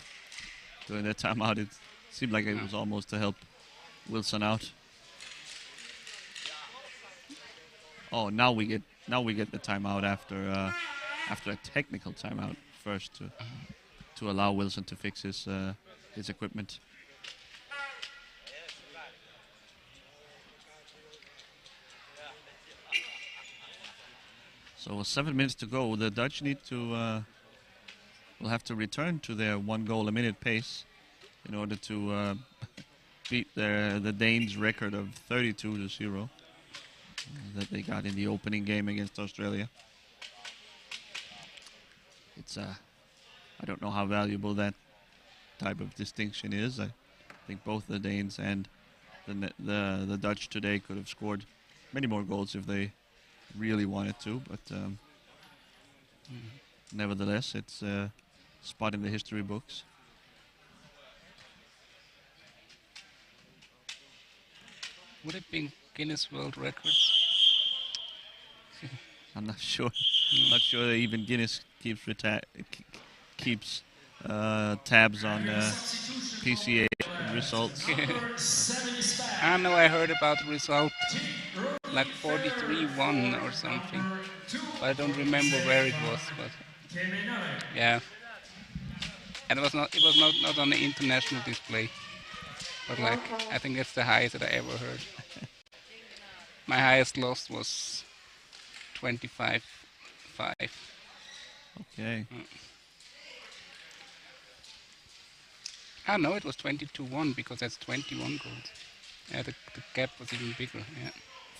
during that timeout. It seemed like it was almost to help Wilson out. Oh, now we get the timeout after a technical timeout first to allow Wilson to fix his equipment. So 7 minutes to go. The Dutch need to will have to return to their 1 goal a minute pace in order to beat the Danes' record of 32-0 that they got in the opening game against Australia. It's I don't know how valuable that type of distinction is. I think both the Danes and the Dutch today could have scored many more goals if they really wanted to, but nevertheless, it's a spot in the history books. Would it be Guinness World Records? I'm not sure. Not sure that even Guinness keeps tabs on PCH results. I know I heard about the result, like 43-1 or something. But I don't remember where it was. But yeah, and it was not on the international display. But like, I think that's the highest that I ever heard. My highest loss was 25-5. Okay. Ah, no, it was 22-1 because that's 21 goals. Yeah, the gap was even bigger. Yeah.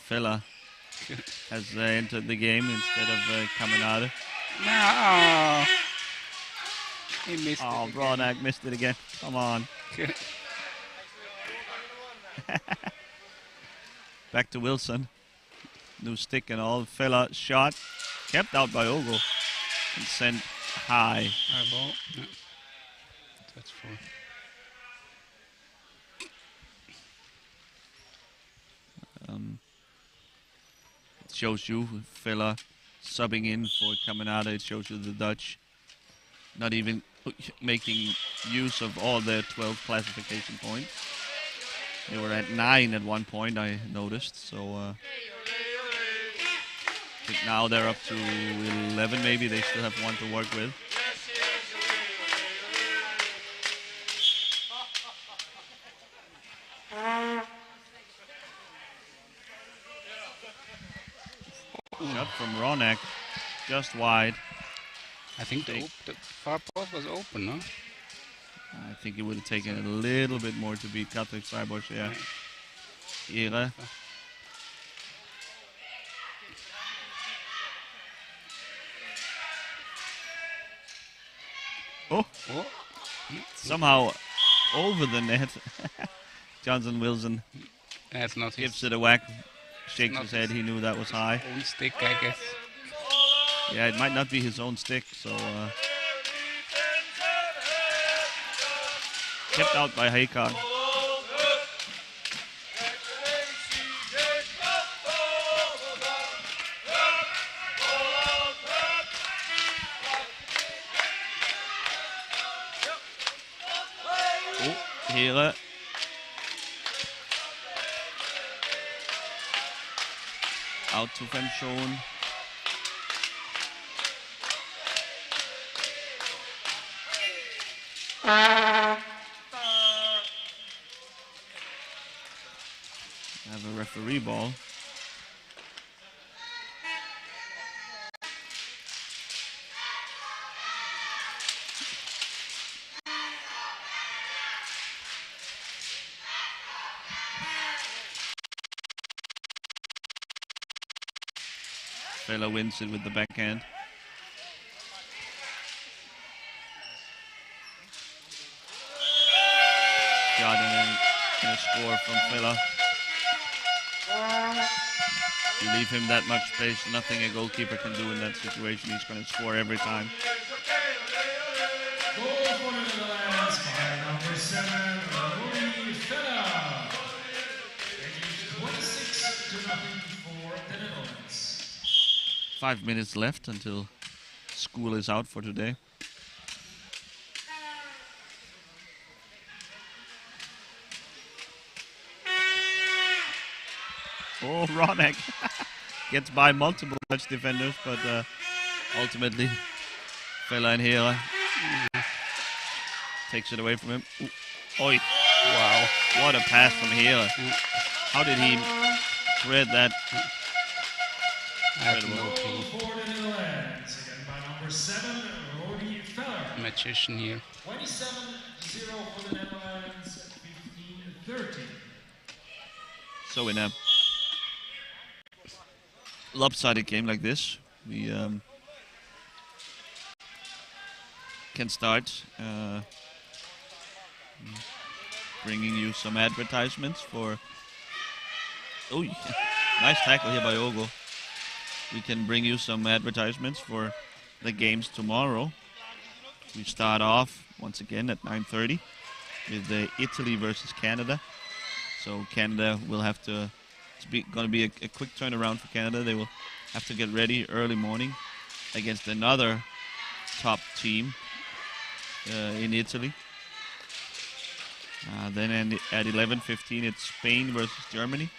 Fella has entered the game instead of coming out. No, he missed it. Oh, Bronak missed it again. Come on. Back to Wilson. New stick and all. Fella shot. Kept out by Ogo. And sent high. High ball. Yeah. That's 4. It shows you Fella subbing in for Caminada. It shows you the Dutch not even making use of all their 12 classification points. They were at 9 at one point, I noticed. So I think now they're up to 11 maybe. They still have 1 to work with. Shot from Ronak, just wide. I think the far post was open, no? I think it would have taken a little bit more to beat Patrick Freiburg, yeah. Ira. Oh! Somehow over the net. Johnson Wilson That's not gives his it a whack, shakes his head, he knew that was high. own stick, I guess. Yeah, it might not be his own stick, so kept out by Haykar. Oh, Here. Out to Van Schoen. Have a referee ball. Fela wins it with the backhand. Shot and a score from Fela. You leave him that much space, nothing a goalkeeper can do in that situation. He's going to score every time. Goal for the Netherlands by number 7, Rui Fella. Making 26-0 for the Netherlands. 5 minutes left until school is out for today. Oh, Ronek gets by multiple Dutch defenders, but ultimately Fella in here takes it away from him. Ooh. Oi. Wow, what a pass from here. How did he thread that? Goal for the Netherlands, again by number 7, Rui Fella. Magician here. 27-0 for the Netherlands, 15-30. So in a lopsided game like this, we can start bringing you some advertisements for... Oh, nice tackle here by Ogo. We can bring you some advertisements for the games tomorrow. We start off once again at 9:30 with Italy versus Canada. So Canada will have to... It's going to be a quick turnaround for Canada. They will have to get ready early morning against another top team in Italy. Then at 11:15 it's Spain versus Germany.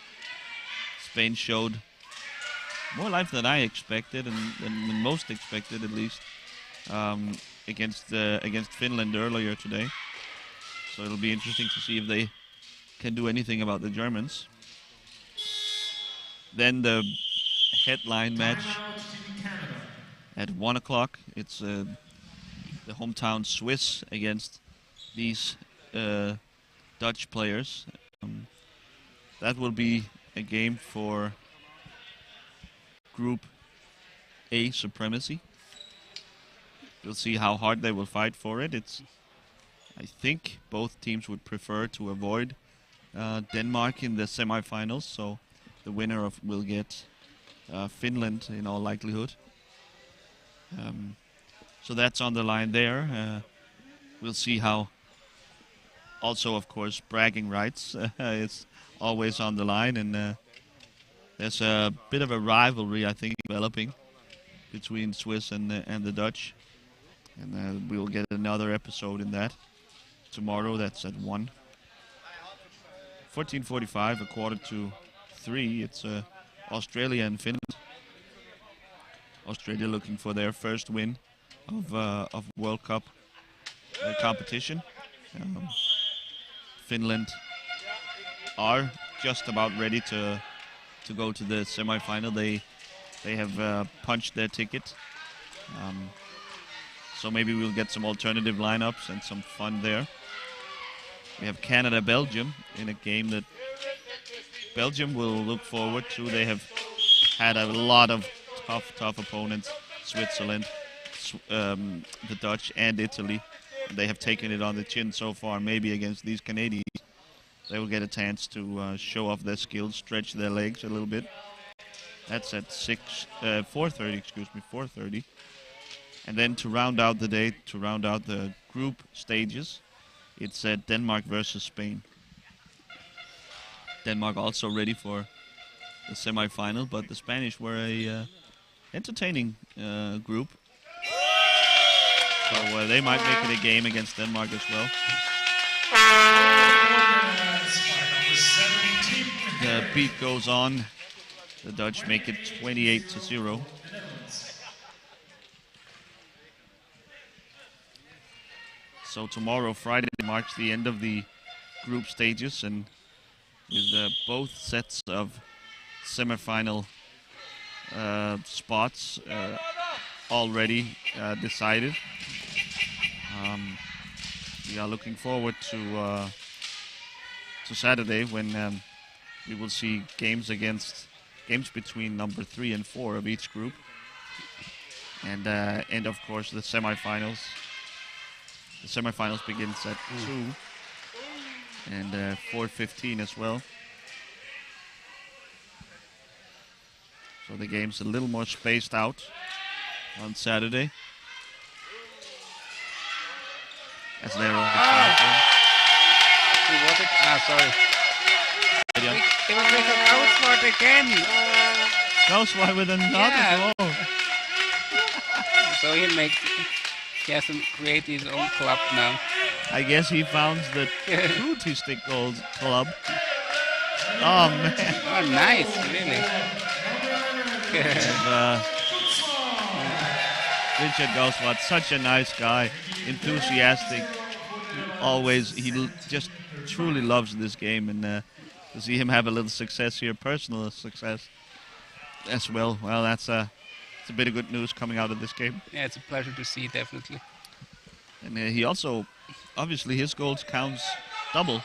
Spain showed more life than I expected, and than most expected at least, against Finland earlier today. So it'll be interesting to see if they can do anything about the Germans. Then the headline match at 1 o'clock. It's the hometown Swiss against these Dutch players. That will be a game for Group A supremacy. We'll see how hard they will fight for it. I think both teams would prefer to avoid Denmark in the semifinals, so the winner will get Finland in all likelihood. So that's on the line there. We'll see how. Also, of course, bragging rights is always on the line, and there's a bit of a rivalry, I think, developing between Swiss and the Dutch. And we will get another episode in that tomorrow. That's at 1. 14:45, 2:45. It's Australia and Finland. Australia looking for their first win of World Cup competition. Finland are just about ready to go to the semi-final. They have punched their ticket. So maybe we'll get some alternative lineups and some fun there. We have Canada-Belgium in a game that Belgium will look forward to. They have had a lot of tough opponents. Switzerland, the Dutch, and Italy. They have taken it on the chin so far. Maybe against these Canadians, they will get a chance to show off their skills, stretch their legs a little bit. That's at 4:30. 4:30. And then to round out the day, to round out the group stages, it's Denmark versus Spain. Denmark also ready for the semi-final, but the Spanish were a entertaining group. So they might make it a game against Denmark as well. The beat goes on. The Dutch make it 28-0. So tomorrow, Friday, marks the end of the group stages, and with both sets of semifinal spots already decided. We are looking forward to Saturday when we will see games between number 3 and 4 of each group, and of course the semifinals. The semifinals begins at 2 and 4:15 as well. So the game's a little more spaced out on Saturday. As they're on Who was it? Sorry. It was Richard Gausswart again. Gausswart with another goal. So he has to create his own club now. I guess he found the two T-stick goals club. Oh man! Oh, nice, really. Richard Gausswart, such a nice guy, enthusiastic. Always, he just truly loves this game, and to see him have a little success here, personal success as well. Well, it's a bit of good news coming out of this game. Yeah, it's a pleasure to see, definitely. And he also, obviously, his goals counts double.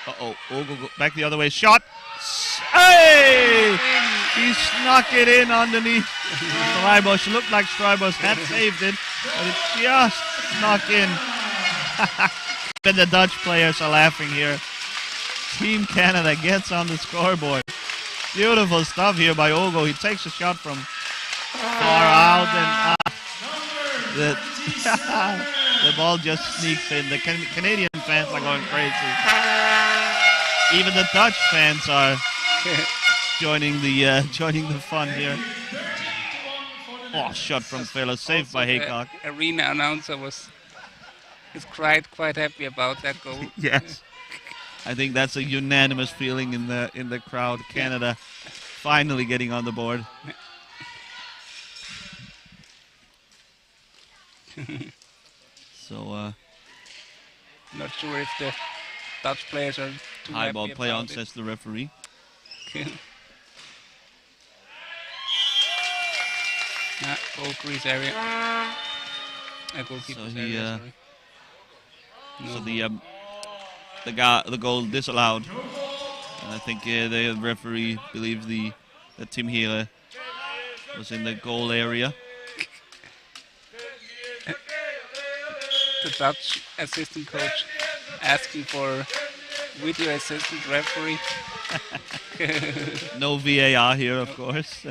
Uh-oh, Ogo back the other way, shot! Hey! He snuck it in underneath Streibusch. Looked like Streibusch had saved it, but it just snuck in. Even the Dutch players are laughing here. Team Canada gets on the scoreboard. Beautiful stuff here by Ogo. He takes a shot from far out, and the ball just sneaks in. The Canadian fans are going crazy. Even the Dutch fans are joining the fun here. Oh, shot from Fela, saved by Haycock. The arena announcer is quite happy about that goal. Yes, I think that's a unanimous feeling in the crowd. Canada finally getting on the board. So not sure if the Dutch players are too high happy ball play about on, it. says the referee. Goal crease area. Goalkeeper's So area, sorry. So the goal disallowed, and I think the referee believes that Tim Heere was in the goal area. The Dutch assistant coach asking for video assistant referee. No VAR here, of course.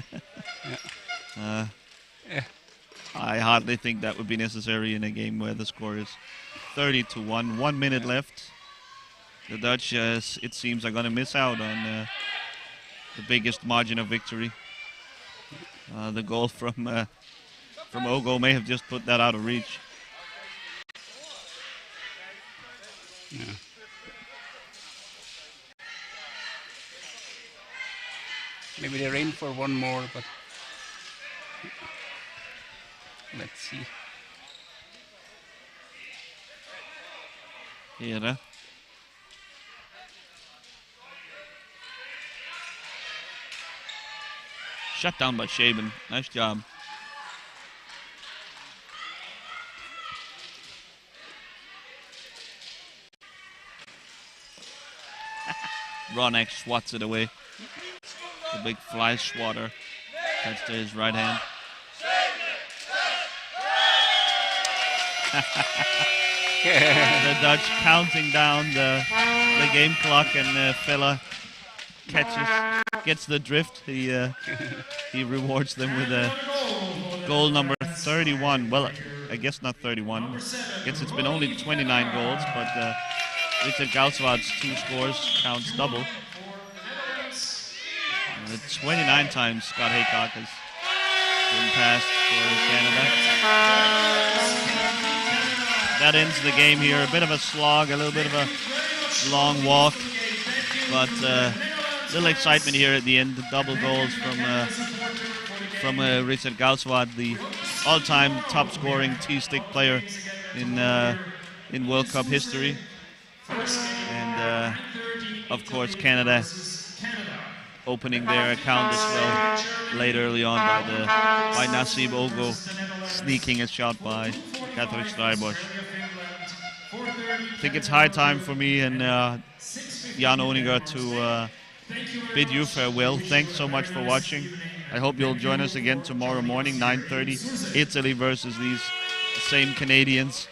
I hardly think that would be necessary in a game where the score is 30-1. 1 minute left. The Dutch, it seems, are going to miss out on the biggest margin of victory. The goal from Ogo may have just put that out of reach. Yeah. Maybe they're in for one more, but let's see. Here. Shut down by Shaban. Nice job. Ronek swats it away. The big fly swatter. Touch to his right hand. The Dutch counting down the game clock, and Fela gets the drift. He rewards them with a goal number 31. Well, I guess not 31. I guess it's been only 29 goals, but Richard Gausswart's 2 scores counts double. 29 times Scott Haycock has been passed for Canada. That ends the game here. A bit of a slog, a little bit of a long walk, but little excitement here at the end. Double goals from Richard Gausswart, the all-time top-scoring T-stick player in World Cup history, and of course Canada opening their account as well late early on by Nasib Ogo sneaking a shot by Patrick Streibusch. I think it's high time for me and Jan Oninger to bid you farewell. Thanks so much for watching. I hope you'll join us again tomorrow morning, 9:30, Italy versus these same Canadians.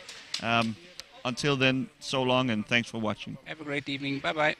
Until then, so long and thanks for watching. Have a great evening. Bye-bye.